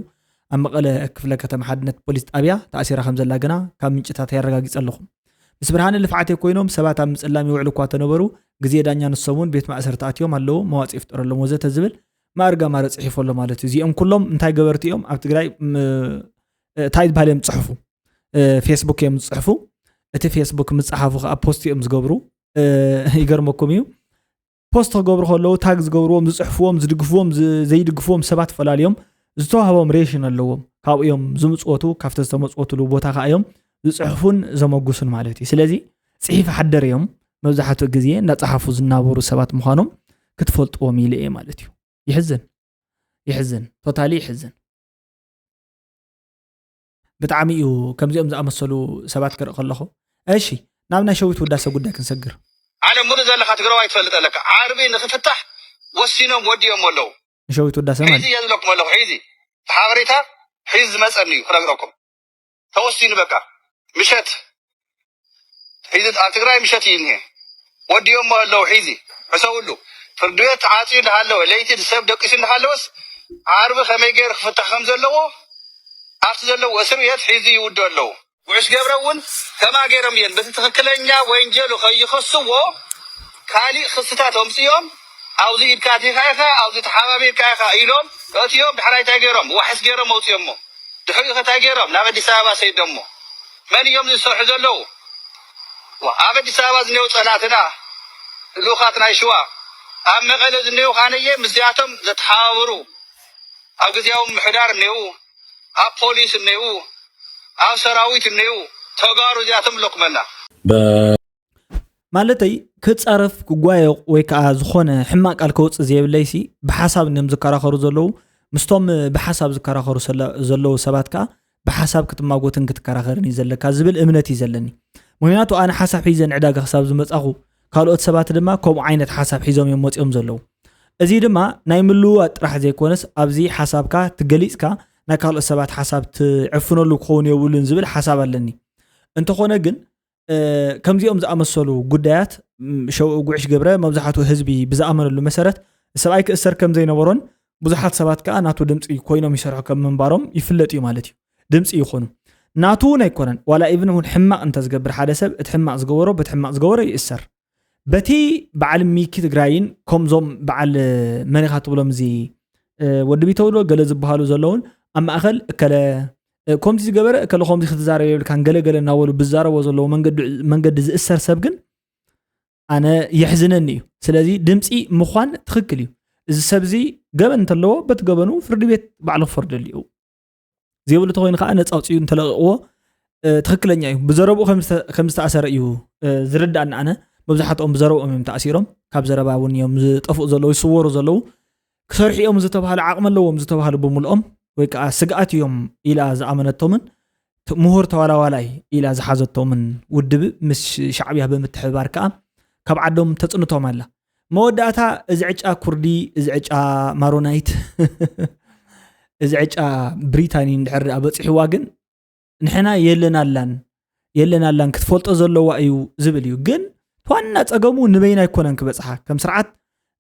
ኣብ መቐለ ክፍለ ከተማ ሓድነት ፖሊስ ጣብያ ተኣሲራ ከም ዘላ ግና ካብ ምንጭታት የረጋግጽ ኣለኹም ምስ ብርሃን ልፍዓት ኮይኖም ሰባት ኣብ ምጽላም ይውዕሉ እኳ ተነበሩ ግዜ ዳኛ ንሰሙን ቤት ማእሰርቲ ኣትዮም ኣለዉ መዋጽ ይፍጠረሎም ወዘተ ዝብል ማርጋ ማረ ጽሒፎሎ ማለት እዩ እዚኦም ኩሎም እንታይ ገበርቲ እዮም ኣብ ትግራይ እንታይ ባለም ጽሑፉ ፌስቡክ እዮም ጽሑፉ እቲ ፌስቡክ ምጽሓፉ ከዓ ፖስት እዮም ዝገብሩ ይገርመኩም እዩ ፖስት ክገብሩ ከለዉ ታግ ዝገብርዎም ዝጽሕፍዎም ዝድግፍዎም ዘይድግፍዎም ሰባት ፈላለዮም ዝተዋህቦም ሬሽን ኣለዎም ካብኦም ዝምጽወቱ ካብቲ ዝተመጽወቱሉ ቦታ ከዓ እዮም ዝጽሕፉን ዘመጉሱን ማለት እዩ ስለዚ ጽሒፍ ሓደር እዮም መብዛሕትኡ ግዜ እናጽሓፉ ዝናበሩ ሰባት ምዃኖም ክትፈልጥዎም ኢለ እየ ማለት እዩ ይሕዝን ቶታሊ ይሕዝን ብጣዕሚ እዩ ከምዚኦም ዝኣመሰሉ ሰባት ክርኢ ከለኹ እሺ ናብ ናይ ሸዊት ውዳሴ ጉዳይ ክንሰግር ዓለም ሙሉ ዘለካ ትግራዋይ ትፈልጥ ኣለካ ዓርቢ ንኽፍታሕ ወሲኖም ወዲዮም ኣለዉ ሸዊት ውዳሴ ማለት ሒዚ የዝለኩም ኣለኹ ሒዚ ሓበሬታ ሒዚ ዝመፀኒ እዩ ክነግረኩም ተወሲኑ በቃ ምሸት ሒዚ ኣብ ትግራይ ምሸት እዩ እኒሄ ወዲዮም ኣለዉ ሒዚ ዕሰውሉ ፍርዲ ቤት ዓፂዩ እንዳሃለወ ለይቲ ሰብ ደቂሱ እንዳሃለወስ ዓርቢ ከመይ ገይሩ ክፍታሕ ከም ዘለዎ ኣብቲ ዘለዉ እስር ቤት ሒዚ ይውዱ ኣለዉ ውዕስ ገብረ እውን ከማ ገይሮም እየን በቲ ትክክለኛ ወንጀሉ ከይኸስዎ ካሊእ ክስታት ኣምፅኦም ኣብዚ ኢድካ ኣቲኻ ኢኻ ኣብዚ ተሓባቢርካ ኢኻ ኢሎም እትዮም ድሕራይ እንታይ ገይሮም ዋሕስ ገይሮም ኣውፅኦም ሞ ድሕሪኡ እንታይ ገይሮም ናብ ኣዲስ ኣበባ ሰይዶም ሞ መን እዮም ዝሰርሑ ዘለዉ ኣብ ኣዲስ ኣበባ ዝኔው ፀናትና ልኡኻት ናይ ሽዋ ኣብ መቐለ ዝኔው ካነየ ምስዚኣቶም ዘተሓባብሩ ኣብ ግዜያዊ ምሕዳር እኔው ኣብ ፖሊስ እኔው ኣብ ሰራዊት እኔው ተጋሩ እዚኣቶም ለኩመና ማለተይ ክጻረፍ ክጓየቕ ወይ ከዓ ዝኾነ ሕማቅ ቃል ከውፅእ ዘየብለይሲ ብሓሳብ እዮም ዝከራኸሩ ዘለዉ ምስቶም ብሓሳብ ዝከራኸሩ ዘለዉ ሰባት ከዓ ብሓሳብ ክትማጎትን ክትከራኸርን እዩ ዘለካ ዝብል እምነት እዩ ዘለኒ ምክንያቱ ኣነ ሓሳብ ሒዘን ዕዳጋ ክሳብ ዝመጻኹ ካልኦት ሰባት ድማ ከምኡ ዓይነት ሓሳብ ሒዞም እዮም መጺኦም ዘለዉ እዚ ድማ ናይ ምልውዋጥ ጥራሕ ዘይኮነስ ኣብዚ ሓሳብካ ትገሊጽካ ናይ ካልኦት ሰባት ሓሳብ ትዕፍነሉ ክኸውን የብሉን ዝብል ሓሳብ ኣለኒ እንተኾነ ግን ከምዚኦም ዝኣመሰሉ ጉዳያት ጉዕሽ ገብረ መብዛሕትኡ ህዝቢ ብዝኣመነሉ መሰረት ሰብኣይ ክእሰር ከም ዘይነበሮን ብዙሓት ሰባት ከዓ ናቱ ድምፂ ኮይኖም ይሰርሑ ከም ምንባሮም ይፍለጥ እዩ ማለት እዩ ድምፂ ይኾኑ ናቱ ናይ ኮነን ዋላ ኢቭን እውን ሕማቅ እንተዝገብር ሓደ ሰብ እቲ ሕማቅ ዝገበሮ በቲ ሕማቅ ዝገበሮ ይእሰር በቲ በዓል ሚኪ ትግራይን ከምዞም በዓል መኒኻ ትብሎም እዚ ወዲ ቢተውሎ ገለ ዝበሃሉ ዘለውን ኣብ ማእኸል ከለ ከምዚ ዝገበረ ከለ ከምዚ ክትዛረብ የብልካን ገለገለ እናበሉ ብዛረቦ ዘለዎ መንገዲ ዝእሰር ሰብ ግን ኣነ የሕዝነኒ እዩ ስለዚ ድምፂ ምዃን ትክክል እዩ እዚ ሰብዚ ገበን እንተለዎ በቲ ገበኑ ፍርዲ ቤት ባዕሉ ክፈርደሉ እዩ ዘይብሉ ተኮይኑ ከዓ ነፃ ውፅኡ እንተለቕዎ ትክክለኛ እዩ ብዘረብኡ ከም ዝተኣሰረ እዩ ዝርዳእና ኣነ መብዛሕትኦም ብዘረብኦም እዮም ተኣሲሮም ካብ ዘረባ እውን እዮም ዝጠፍኡ ዘለዉ ይስወሩ ዘለዉ ክሰርሑ እዮም ዝተባሃሉ ዓቕሚ ኣለዎም ዝተባሃሉ ብምልኦም ወይ ከዓ ስግኣት እዮም ኢላ ዝኣመነቶምን ምሁር ተዋላዋላይ ኢላ ዝሓዘቶምን ውድብ ምስ ሻዕብያ ብምትሕብባር ከዓ ካብ ዓዶም ተፅንቶም ኣላ መወዳእታ እዚ ዕጫ ኩርዲ እዚ ዕጫ ማሮናይት እዚ ዕጫ ብሪታኒ እንድሕር ኣበፂሕዋ ግን ንሕና የለናላን ክትፈልጦ ዘለዋ እዩ ዝብል እዩ ግን ዋና ፀገሙ ንበይና ኣይኮነን ክበፅሓ ከም ስርዓት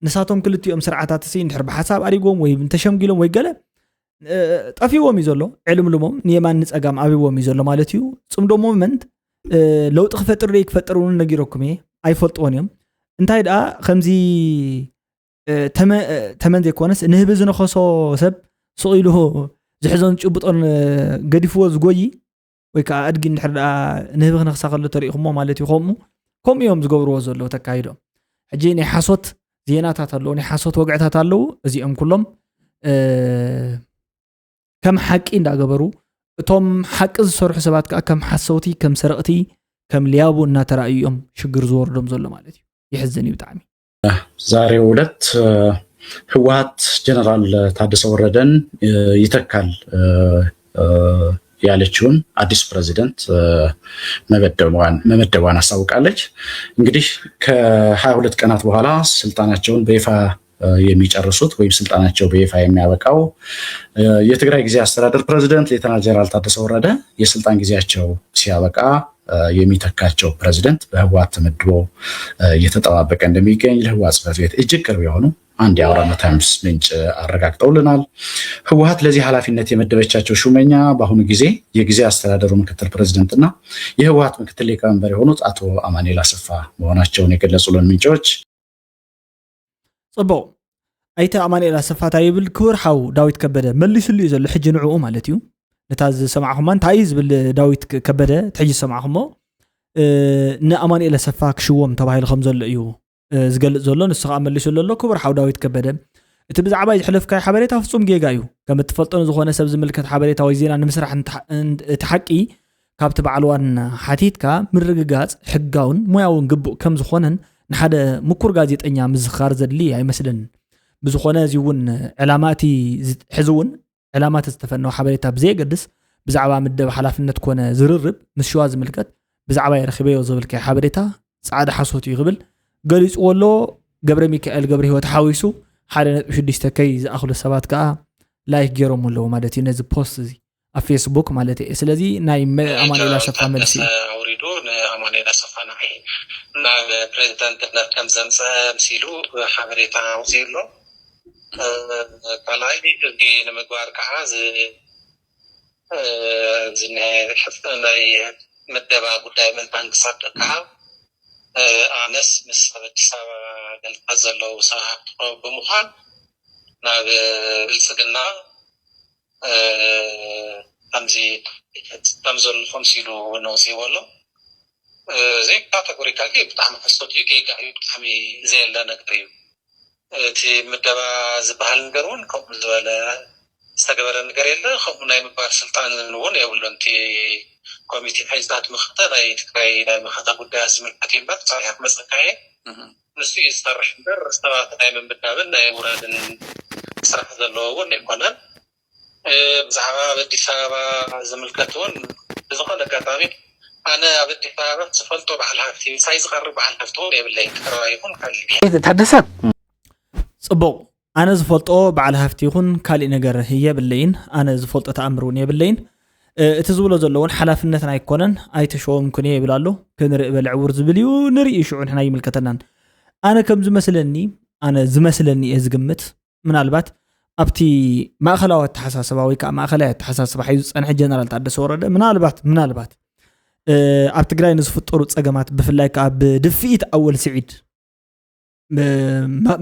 ንሳቶም ክልቲኦም ስርዓታት ሲ እንድሕር ብሓሳብ ኣሪጎም ወይ እንተሸምጊሎም ወይ ገለ ጠፊዎም እዩ ዘሎ ዕልምልሞም ንየማን ንፀጋም ኣብዎም እዩ ዘሎ ማለት እዩ ፅምዶ ሞመንት ለውጢ ክፈጥር ደይ ክፈጥር እውን ነጊረኩም እየ ኣይፈልጥዎን እዮም እንታይ ደኣ ከምዚ ተመን ዘይኮነስ ንህቢ ዝነኸሶ ሰብ ስቂሉ ዝሕዞን ጭብጦን ገዲፍዎ ዝጎይ ወይ ከዓ ኣድጊ እንድሕር ደኣ ንህቢ ክነኽሳ ከሎ ተሪኢኹሞ ማለት እዩ ከምኡ እዮም ዝገብርዎ ዘለዉ ተካሂዶም ሕጂ ናይ ሓሶት ዜናታት ኣለዉ ናይ ሓሶት ወግዕታት ኣለዉ እዚኦም ኩሎም ከም ሓቂ እንዳገበሩ እቶም ሓቂ ዝሰርሑ ሰባት ከዓ ከም ሓሰውቲ ከም ሰረቕቲ ከም ሊያቡ እናተራእዩ እዮም ሽግር ዝወርዶም ዘሎ ማለት እዩ ይሕዝን እዩ ብጣዕሚ ዛሬው ዕለት ህወሓት ጀነራል ታደሰ ወረደን ይተካል ያለችውን አዲስ ፕሬዚደንት መመደቧን አሳውቃለች። እንግዲህ ከ22 ቀናት በኋላ ስልጣናቸውን በይፋ የሚጨርሱት ወይም ስልጣናቸው በይፋ የሚያበቃው የትግራይ ጊዜያዊ አስተዳደር ፕሬዚደንት ሌተናል ጀነራል ታደሰ ወረደ የስልጣን ጊዜያቸው ሲያበቃ የሚተካቸው ፕሬዝዳንት በህወሓት ተመድቦ እየተጠባበቀ እንደሚገኝ ለህወሓት ጽሕፈት ቤት እጅግ ቅርብ የሆኑ አንድ የአውራምባ ታይምስ ምንጭ አረጋግጠውልናል። ህወሓት ለዚህ ኃላፊነት የመደበቻቸው ሹመኛ በአሁኑ ጊዜ የጊዜ አስተዳደሩ ምክትል ፕሬዝዳንትና የህወሓት ምክትል ሊቀመንበር የሆኑት አቶ አማኑኤል አሰፋ መሆናቸውን የገለጹልን ምንጮች ጽቡቅ አይተ አማኑኤል አሰፋ ታይብል ክብር ሓው ዳዊት ከበደ መልስሉ እዩ ዘሎ ሕጂ ንዕኡ ማለት እዩ ነታ ዝሰማዕኹማ እንታይ ዝብል ዳዊት ከበደ ትሕጂ ሰማዕኹሞ ንአማኑኤል አሰፋ ክሽዎም ተባሂሉ ከም ዘሎ እዩ ዝገልጽ ዘሎ ንሱ ከዓ መልሱ ዘሎ ክብር ሓው ዳዊት ከበደ እቲ ብዛዕባ ዝሕለፍካይ ሓበሬታ ፍጹም ጌጋ እዩ ከም እትፈልጦን ዝኾነ ሰብ ዝምልከት ሓበሬታ ወይ ዜና ንምስራሕ እቲ ሓቂ ካብቲ በዓልዋን ሓቲትካ ምርግጋጽ ሕጋውን ሞያውን ግቡእ ከም ዝኾነን ንሓደ ምኩር ጋዜጠኛ ምዝኻር ዘድሊ ኣይመስልን ብዝኾነ እዚ እውን ዕላማቲ ሕዚ እውን ዕላማት ዝተፈነው ሓበሬታ ብዘይገድስ ብዛዕባ ምደብ ሓላፍነት ኮነ ዝርርብ ምስ ሸዋ ዝምልከት ብዛዕባ የረኺበዮ ዝብልካይ ሓበሬታ ጻዕዳ ሓሶት እዩ ይብል ገሊጽዎ ኣሎ ገብረ ሚካኤል ገብረ ህይወት ሓዊሱ 1.6 ከይ ዝኣኽሉ ሰባት ከዓ ላይክ ገይሮም ኣለዎ ማለት እዩ ነዚ ፖስት እዚ ኣብ ፌስቡክ ማለት እዩ ስለዚ ናይ አማኑኤል አሰፋ መልሲ አውሪዶ ንአማኑኤል አሰፋ ናይ ናብ ፕሬዝዳንትነት ከም ዘምፀ ምሲሉ ሓበሬታ ውፅኢሎ ካልኣይ ሕጊ ንምግባር ከዓ ናይ ምደባ ጉዳይ ምንታን ክሳብ ከዓ ኣነስ ምስ ኣዲስ ኣበባ ገልጣት ዘለው ሰባት ብምዃን ናብ ብልፅግና ከም ዘለኹም ሲሉ ነውፅዎ ኣሎ ዘይ ካተጎሪካል ብጣዕሚ ሕሶት እዩ ጌጋ እዩ ብጣዕሚ ዘየለ ነገር እዩ እቲ ምደባ ዝበሃል ነገር እውን ከምኡ ዝበለ ዝተገበረ ነገር የለ ከምኡ ናይ ምባር ስልጣን እውን የብሉ እቲ ኮሚቴ ሒዝታት ምኽተ ናይ ትግራይ ናይ ምኽተ ጉዳያት ዝምልከት እምበር ፃሪሕ መፀካየ ንሱ እዩ ዝሰርሕ እምበር ሰባት ናይ ምምዳብን ናይ ውራድን ስራሕ ዘለዎ እውን ኣይኮነን ብዛዕባ ኣብ ኣዲስ ኣበባ ዝምልከት እውን ብዝኾነ ኣጋጣሚ ኣነ ኣብ ኣዲስ ኣበባ ዝፈልጦ በዓል ሃፍቲ ሳይ ዝቐርብ በዓል ሃፍቲ እውን የብለይ ቀረባ ይኹን ካልእ ታደሰ ጽቡቅ ኣነ ዝፈልጦ በዓል ሃፍቲ ይኹን ካልእ ነገር የብለይን ኣነ ዝፈልጦ ተኣምር እውን የብለይን እቲ ዝብሎ ዘለውን ሓላፍነትን ኣይኮነን ኣይተሸዎም ኩነ ይብል ኣሎ ክንርኢ በልዕውር ዝብል እዩ ንርኢ ሽዑ ንሕና ይምልከተናን ኣነ ከም ዝመስለኒ እየ ዝግምት ምናልባት ኣብቲ ማእኸላዊ ኣተሓሳስባ ወይ ከዓ ማእኸላይ ኣተሓሳስባ ሒዙ ፀንሐ ጀነራል ታደሰ ወረደ ምናልባት ኣብ ትግራይ ንዝፍጠሩ ፀገማት ብፍላይ ከዓ ብድፍኢት ኣወል ስዒድ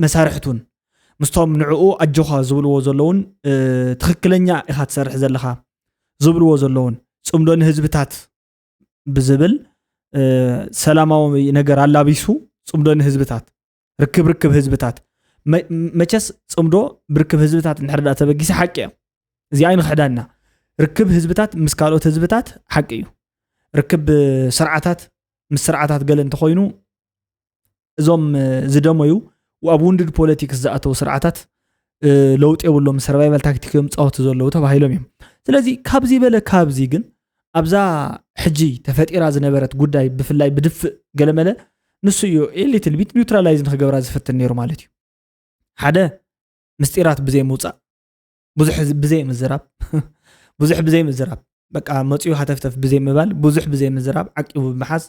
መሳርሕቱን ምስቶም ንዕኡ ኣጆኻ ዝብልዎ ዘለውን ትክክለኛ ኢኻ ትሰርሕ ዘለኻ ዝብልዎ ዘለውን ጽምዶ ንህዝብታት ብዝብል ሰላማዊ ነገር ኣላቢሱ ጽምዶ ንህዝብታት ርክብ ህዝብታት መቸስ ጽምዶ ብርክብ ህዝብታት እንሕርዳ ተበጊሰ ሓቂ እዩ እዚ ኣይን ክሕዳና ርክብ ህዝብታት ምስ ካልኦት ህዝብታት ሓቂ እዩ ርክብ ስርዓታት ምስ ስርዓታት ገለ እንተኮይኑ እዞም ዝደመዩ ኣብ ውንድድ ፖለቲክስ ዝኣተው ስርዓታት ለውጥ የብሎም ሰርቫይቫል ታክቲክም ጻወት ዘለዉ ተባሂሎም እዮም ስለዚ ካብዚ በለ ካብዚ ግን ኣብዛ ሕጂ ተፈጢራ ዝነበረት ጉዳይ ብፍላይ ብድፍእ ገለመለ ንሱ እዩ ኤሊትል ቢት ኒውትራላይዝ ንክገብራ ዝፍትን ነይሩ ማለት እዩ ሓደ ምስጢራት ብዘይ ምውፃእ ብዙሕ ብዘይ ምዝራብ በቃ መፅኡ ሃተፍተፍ ብዘይ ምባል ብዙሕ ብዘይ ምዝራብ ዓቂቡ ብምሓዝ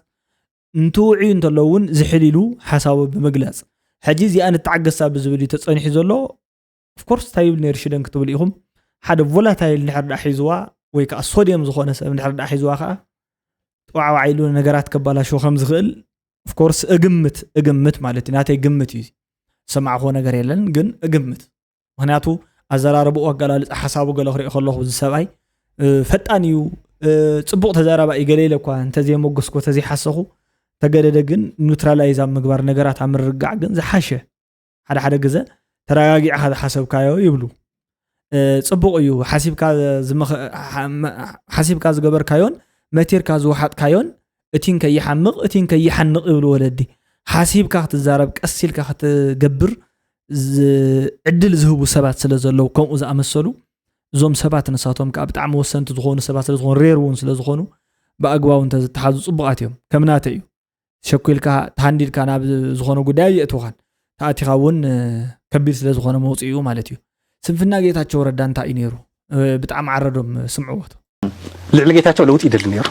እንትውዕዩ እንተለውን ዝሕሊሉ ሓሳቡ ብምግላጽ ሕጂ እዚኣ ንተዓገሳ ብዝብል እዩ ተፀኒሑ ዘሎ ኦፍኮርስ ታይብል ነይሩ ሽደን ክትብል ኢኹም ሓደ ቮላታይል ንሕርዳ ሒዝዋ ወይ ከዓ ሶዲየም ዝኾነ ሰብ ንሕርዳ ሒዝዋ ከዓ ጥዋዕዋዒሉ ነገራት ከባላሾ ከም ዝኽእል ኦፍኮርስ እግምት ማለት እዩ ናተይ ግምት እዩ ሰማዕኾ ነገር የለን ግን እግምት ምክንያቱ ኣዘራርብኡ ኣገላልፃ ሓሳቡ ገለ ክሪኦ ከለኹ ዝሰብኣይ ፈጣን እዩ ጽቡቕ ተዛራባይ ገለ ኢለ እኳ እንተዘይመጎስኮ ተዘይሓሰኹ ተገደደ ግን ኒውትራላይዝ ኣብ ምግባር ነገራት ኣብ ምርግጋዕ ግን ዝሓሸ ሓደ ግዜ ተረጋጊዕኻ ዝሓሰብካዮ ይብሉ ጽቡቕ እዩ ሓሲብካ ዝገበርካዮን መቲርካ ዝወሓጥካዮን እቲን ከይሓምቕ እቲን ከይሓንቕ ይብሉ ወለዲ ሓሲብካ ክትዛረብ ቀሲልካ ክትገብር ዕድል ዝህቡ ሰባት ስለ ዘለው ከምኡ ዝኣመሰሉ እዞም ሰባት ንሳቶም ከዓ ብጣዕሚ ወሰንቲ ዝኾኑ ሰባት ስለ ዝኾኑ ሬር እውን ስለ ዝኾኑ ብኣግባቡ እንተዝተሓዙ ጽቡቓት እዮም ከምናተ እዩ ሸኩልካ ተሃንዲድካ ናብ ዝኾነ ጉዳይ የእትውኻን ተኣቲኻ እውን ከቢድ ስለ ዝኾነ መውፅኡ ማለት እዩ ስንፍና ጌታቸው ረዳ እንታይ እዩ ነይሩ ብጣዕሚ ዓረዶም ስምዕዎት ልዕሊ ጌታቸው ለውጥ ይደሊ ነይሩ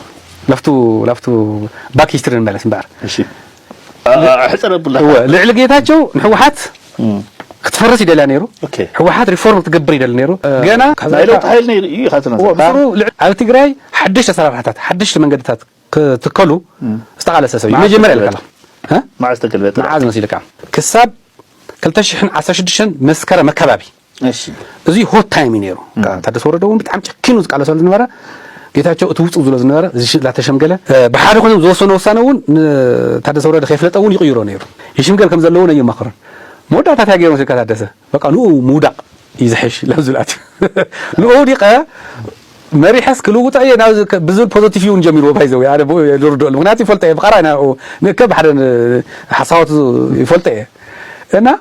لفتو باك هيستوري مالس مبار ماشي حسن بالله هو لعلقيتاچو حوحات ክትፈርስ ይደላ ነይሩ ህወሓት ሪፎርም ትገብር ይደል ነይሩ ገና ከዛይለው ታይል ነይሩ ይኻተና ኣብ ትግራይ ሓድሽ ተሰራርሓታት ሓድሽ መንገድታት ክትከሉ ዝተቃለሰ ሰብ መጀመርያ ይልከላ ማዕዝ ተገልበጠ ማዕዝ መስይልካ ክሳብ 2016 መስከረም አካባቢ እሺ እዚ ሆት ታይም ነይሩ ታደሰ ወረደውን በጣም ጨኪኑ ዝቃለሰሉ ዝነበረ ጌታቸው እትውጽ ዝሎ ዝነበረ እዚ ላተሸምገለ በሓደ ኮን ዝወሰነ ወሳነውን ታደሰ ወረደ ከይፍለጠውን ይቅይሮ ነይሩ ይሽምገል ከም ዘለዎ ነው የማخرን مودا تاغيرو سكاتادسه بقى نو مودا يزحش لازلات نو ديقه مري حس كلوطا ناز بزول بوزيتيف يون جميرو بايزو يعني يردو المغناطي فلطه بقرانا نكب حد حصاوت يفلطه انا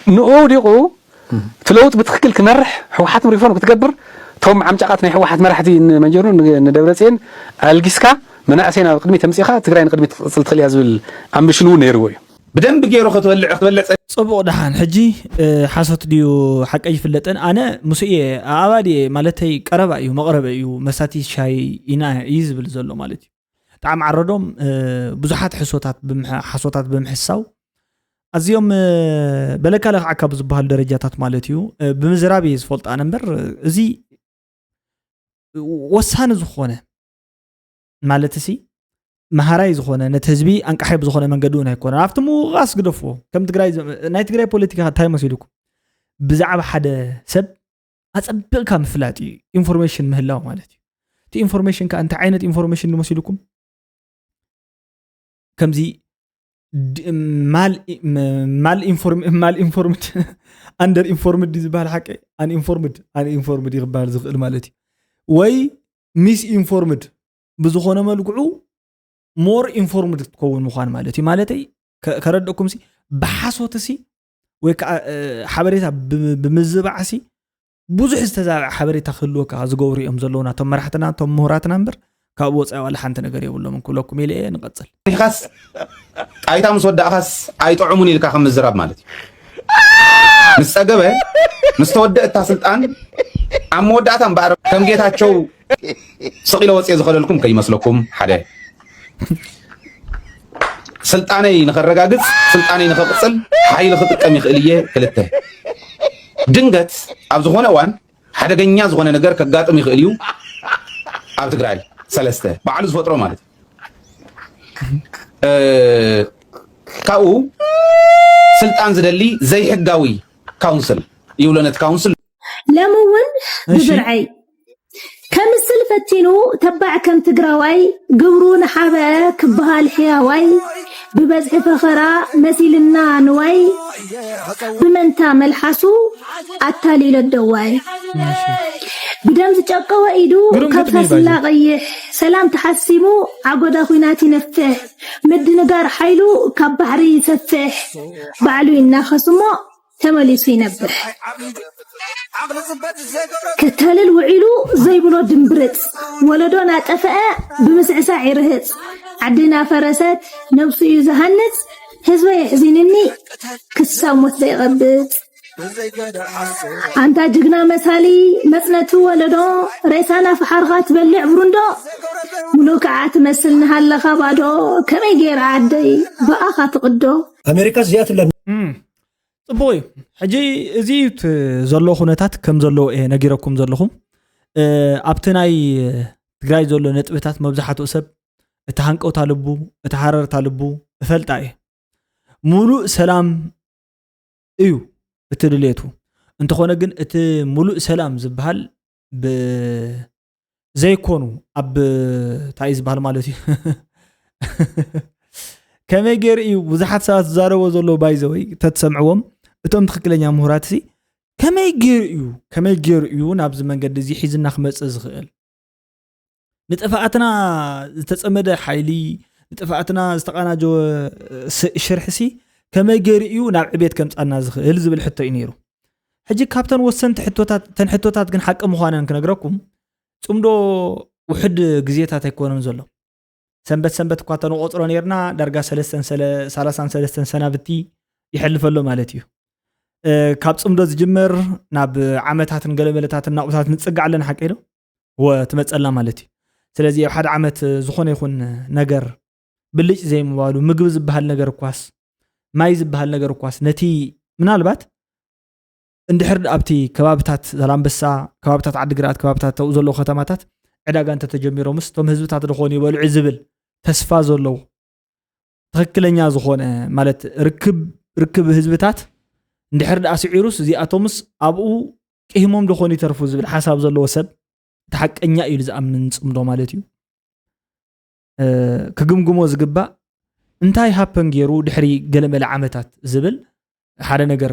نو ديقو تلوت بتخكل كمرح حوحات ريفورم كتكبر توم عمጫቃት ናይ حوحات مرحتي منجرو ندبرصين الجسكا مناسينا قدمي تمسيخه تግራይ قدمي تصل تخلي يازل امبشنو نيرو بدنب ገይሮ ክትበልዕ ጽቡቕ ደሓን ሕጂ ሓሶት ድዩ ሓቀ ይፍለጠን ኣነ ሙስኤ ኣባዲ ማለተይ ቀረባ እዩ መቅረበ እዩ መሳቲ ሻይ ኢና ይዝብል ዘሎ ማለት እዩ ጣዕም ዓረዶም ብዙሓት ሓሶታት ብምሕሳው ኣዝዮም በለካለ ዓካ ብዝበሃል ደረጃታት ማለት እዩ ብምዝራብ ዝፈልጣ ነበር እዚ ወሳኒ ዝኾነ ማለት ሲ مهاراي زخونه نتهزبي انقحي بزخونه منغدو نه يكون افتمو غاس غدفو كم تግራይ ናይ ትግራይ ፖለቲካ ታይ መስልኩ ብዛዕባ ሓደ ሰብ አጸብቅካ ምፍላጥ ኢንፎርሜሽን ምህላው ማለት እዩ ቲ ኢንፎርሜሽን ካ እንተ ዓይነት ኢንፎርሜሽን መስልኩም ከምዚ ማል ኢንፎርምድ አንደር ኢንፎርምድ ዝባል ሐቀ አን ኢንፎርምድ ይባል ዝኽእል ማለት እዩ ወይ ሚስ ኢንፎርምድ ብዝኾነ መልክዑ more informed تكون مخان مالتي مالتي كردكم سي بحاسوت سي ወይ ሓበሬታ ብምዝባዕ ሲ ብዙሕ ዝተዛብዐ ሓበሬታ ክህልወካ ዝገብሩ እዮም ዘለውና ቶም መራሕትና ቶም ምሁራትና እምበር ካብ ወፃኢ ዋላ ሓንቲ ነገር የብሎም ኩለኩም ኢለ ንቀጽል ኻስ ጣይታ ምስ ወዳእኻስ ኣይጥዑሙን ኢልካ ከም ዝራብ ማለት እዩ ምስ ፀገበ ምስ ተወደእታ ስልጣን ኣብ መወዳእታ እምበር ከም ጌታቸው ስቂለ ወፅየ ዝኸለልኩም ከይመስለኩም ሓደ سلطاني نخرجاجس سلطاني نخقصل حي لخطقم يخليه كلته دنجت ابزغونه وان حدا غنيا زغونه ነገር ከጋጥም ይخليو ኣብ ትግራይ ሰለስተ በዓል ዝፈጥሮ ማለት ካኡ ስልጣን ዝደሊ ዘይ ሕጋዊ ካውንስል ይውለነት ካውንስል ለምውን ብብርዓይ كمسل فتينو تبع كم تقراوي قبرون حباك بهالحياوي ببزح فخرا مسيلنا نوي بمن تعمل حسو التالي للدواي بدم تجاقوا ايدو كبسة سلا غيح سلام تحسيمو عقودا خويناتي نفح مد نقار حيلو كبحري يسفح بعلو إنا خصمو تمليس في نبح كتالل وعيلو زي بلو دمبرت ولدونا تفقى بمسعسا عيرهت عدنا فرسات نفسو يزهنت هزوي يحزينني كساموت زي غبت انتا جقنا مسالي مسنتو ولدو ريسانا فحرغات بلع بروندو ملوك عات مسلنا هالا خبادو كمي غير عدي بآخا تقدو أمريكا زيات صبوي حجي ازيت زلو خونتات كم زلو نغيركم زلوكم ابتناي تግራይ ዘሎ ነጥብታት መብዛሕትኡ ሰብ እተሃንቀውታ ልቡ እተሃረርታ ልቡ ፈልጣይ ሙሉእ ሰላም እዩ እትድሌቱ እንተኾነ ግን እቲ ሙሉእ ሰላም ዝበሃል ዘይኮኑ ኣብ ታይዝ በሃል ማለት እዩ ከመይ ገይር እዩ ብዙሓት ሰባት ዝዛረቦ ዘሎ ባይዘወይ ተትሰምዕዎም እቶም ትክክለኛ ምሁራት ሲ ከመይ ገይር እዩ ናብዚ መንገዲ እዚ ሒዝና ክመጽእ ዝኽእል ንጥፋኣትና ዝተጸመደ ሓይሊ ንጥፋኣትና ዝተቃናጆ ሽርሕሲ ከመይ ገይር እዩ ናብ ዕቤት ከምጻና ዝኽእል ዝብል ሕቶ እዩ ነይሩ ሕጂ ካብተን ወሰንቲ ሕቶታት ግን ሓቂ ምዃነን ክነግረኩም ጽምዶ ውሕድ ግዜታት ኣይኮነን ዘሎ ሰንበት እኳ ተንቆፅሮ ነርና ዳርጋ 33 ሰናብቲ ይሕልፈሎ ማለት እዩ ካብ ጽምዶ ዝጅምር ናብ ዓመታትን ገለመለታትን ናቁታት ንጽጋዕ ኣለና ሓቂ ነው ወትመጸላ ማለት እዩ ስለዚ ኣብ ሓደ ዓመት ዝኾነ ይኹን ነገር ብልጭ ዘይምባሉ ምግብ ዝበሃል ነገር እኳስ ማይ ዝበሃል ነገር እኳስ ነቲ ምናልባት እንድሕር ኣብቲ ከባብታት ዛላምበሳ ከባብታት ዓዲግራት ከባብታት ተው ዘሎ ከተማታት ዕዳጋ እንተ ተጀሚሮምስ ቶም ህዝብታት ድኾኑ ይበልዑ ዝብል ተስፋ ዘለዎ ትክክለኛ ዝኾነ ማለት ርክብ ህዝብታት እንድሕር ኣስዒሩስ እዚኣቶምስ ኣብኡ ቅሂሞም ድኾኑ ይተርፉ ዝብል ሓሳብ ዘለዎ ሰብ ተሓቀኛ እዩ ዝኣምን ጽምዶ ማለት እዩ ክግምግሞ ዝግባእ እንታይ ሃፐን ገይሩ ድሕሪ ገለመለ ዓመታት ዝብል ሓደ ነገር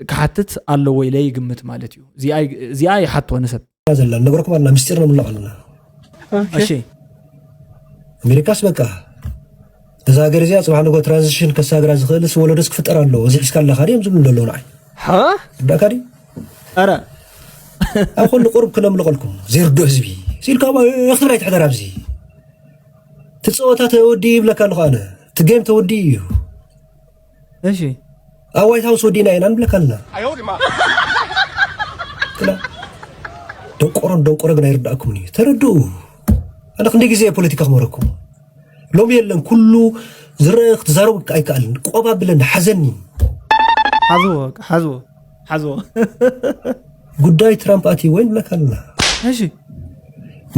ክሓትት ኣሎ ወይ ለይ ግምት ማለት እዩ እዚኣ ይሓቶ ንሰብ ዘለን ነግረኩም አለና ምስጢር ነው የምናውቀውና እሺ አሜሪካስ በቃ እዛ ሀገር እዚያ ጽባህ ነው ትራንዚሽን ከሳግራ ዝኽልስ ወለደስ ክፍጠር ኣሎ እዚ እስካለ ኻዲም ዝም እንደለው ናይ ዳካዲ አረ አኹን ቁርብ ክለም ለቀልኩም ዘርዶ ህዝቢ ሲልካባ እختبላይ ተሕደር ኣብዚ ትጽወታ ተወዲ ይብለካ ለኻነ ትጌም ተወዲ እዩ እሺ አዋይት ሃውስ ወዲና ይናን ብለካልና كلا دقورن غنا يرداكم ني تردو انا خندي غزي بوليتيكا خمركم لوم يلن كله زرخ تزارو ايكالن قوبا بلن حزني حزو ጉዳይ ትራምፕ አቲ ወይን ለካልና እሺ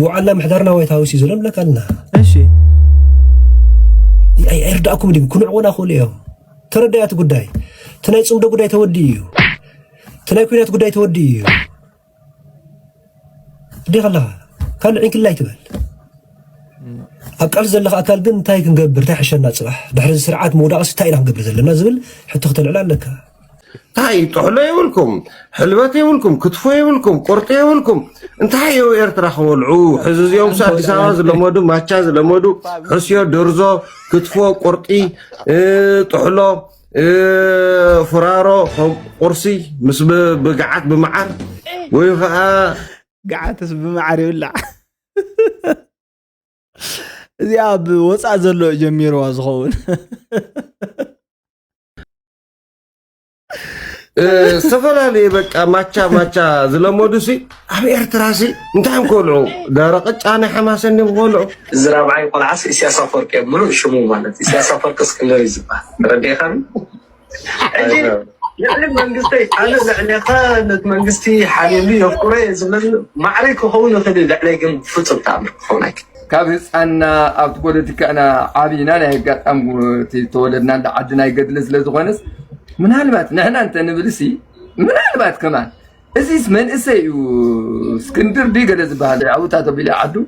ወዓላ محضرنا ዋይት ሃውስ ይዘለም ለካልና እሺ አይ እርዳኩም ዲ ኩንዕወና ኾልዮ ተረዳያት ጉዳይ ተናይ ጽምዶ ጉዳይ ተወዲዩ ተናይ ኩናት ጉዳይ ተወዲዩ ديخلا كان عينك الله يتبال أقل زلخ أكل جن تاي كنقبر تاي حشنا صباح دحر سرعات موضوع ستاي نقبر زلنا زبل حتى اختل على لك تاي طحلا يولكم حلوات يولكم كتفو يولكم قرطي يولكم انت هايو ايرتراخ ولعو حزز يوم ساعة ساعة لمودو ماتشاز لمودو حسيو درزو كتفو قرطي طحلا فرارو قرصي مس بقعات بمعار ويخا قعدت بمعري ولا زياب وصع زلو جميرو زخون سفلالي بقى ماتشا زلمودسي ابي ارتراسي انتم كلو دارقچ انا حماسني بقولو زرابعي قلعس سياسه فرق يملو شمو مالت سياسه فرق اسكندر يزبا رديخان يعني منجستي انا يعني خانت منجستي حاليا يفكري زمن معرك هو يخدد عليكم فصل تعمل هناك كابس انا ابت بوليتيك انا عابينا لا يقطم تولدنا عندنا يقدلس لزغونس من هالبات نحن انت نبلسي من هالبات كمان ازيس من اسيو اسكندر دي قدز بهال عوتا بلا عدو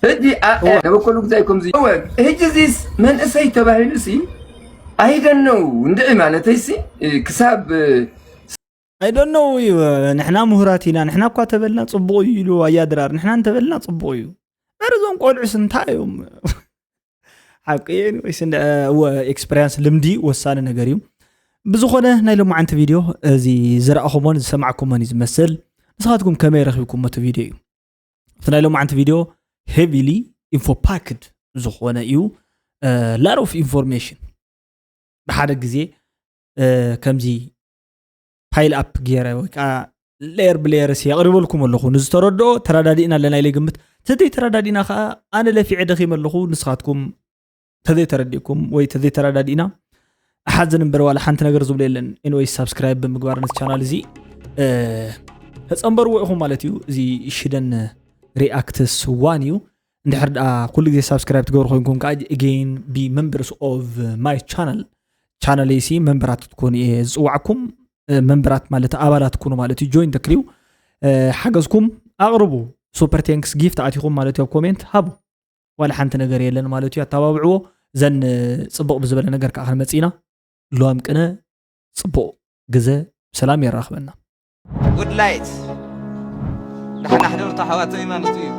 هدي انا بقول لك زيكم زي هجي زيس من اسي تبعيلسي I don't know ندعي معناتيسي كساب I don't know نحنا مهراتينا نحنا اكو تبلنا صبو يلو يا درار نحنا تبلنا صبو يو ارزون قولعس انتايوم حقيقي ويس هو اكسبيرينس لمدي وسانه نغريو بزخونه ناي لو معنت فيديو زي زرعكمون سمعكم من يمثل نسخاتكم كما يرخبكم مت فيديو فناي لو معنت فيديو heavily info packed زخونه يو lot of information بحد ጊዜ ከምዚ ፓይል አፕ ገይረ ወቃ ሌየር ብሌየር ሲያቀርበልኩም ኣለኹ ንዝተረዶ ተራዳዲና ለና ኢለ ግምት ተደይ ተራዳዲና ኸ ኣነ ለፊዕ ደኺም ኣለኹ ንስኻትኩም ተደይ ተረዲኩም ወይ ተደይ ተራዳዲና ኣሓዝን እምበር ዋላ ሓንቲ ነገር ዝብለ የለን ኤንዌይ ሰብስክራይብ ብምግባር ነስ ቻናል እዚ ተጸምበርዎ ኢኹም ማለት እዩ እዚ ሽደን ሪአክትስ ዋን እዩ እንድሕር ኩሉ ጊዜ ሰብስክራይብ ትገብሩ ኮይንኩም ከ again be members of my channel AC መንበራት ትኮኑ ዝጽዋዕኩም መንበራት ማለት አባላት ትኮኑ ማለት join the crew ሓገዝኩም አቅርቡ ሱፐር ቴንክስ ጊፍት አቲኩም ማለት እዩ ኮሜንት ሃቡ ዋላ ሓንቲ ነገር የለን ማለት እዩ አተባብዕዎ ዘን ጽቡቅ ብዝበለ ነገር ከ አኸን መጺና ሎም ቅነ ጽቡቅ ግዜ ሰላም ይራኽበና good light نحن حضرت حواتي ما نطيب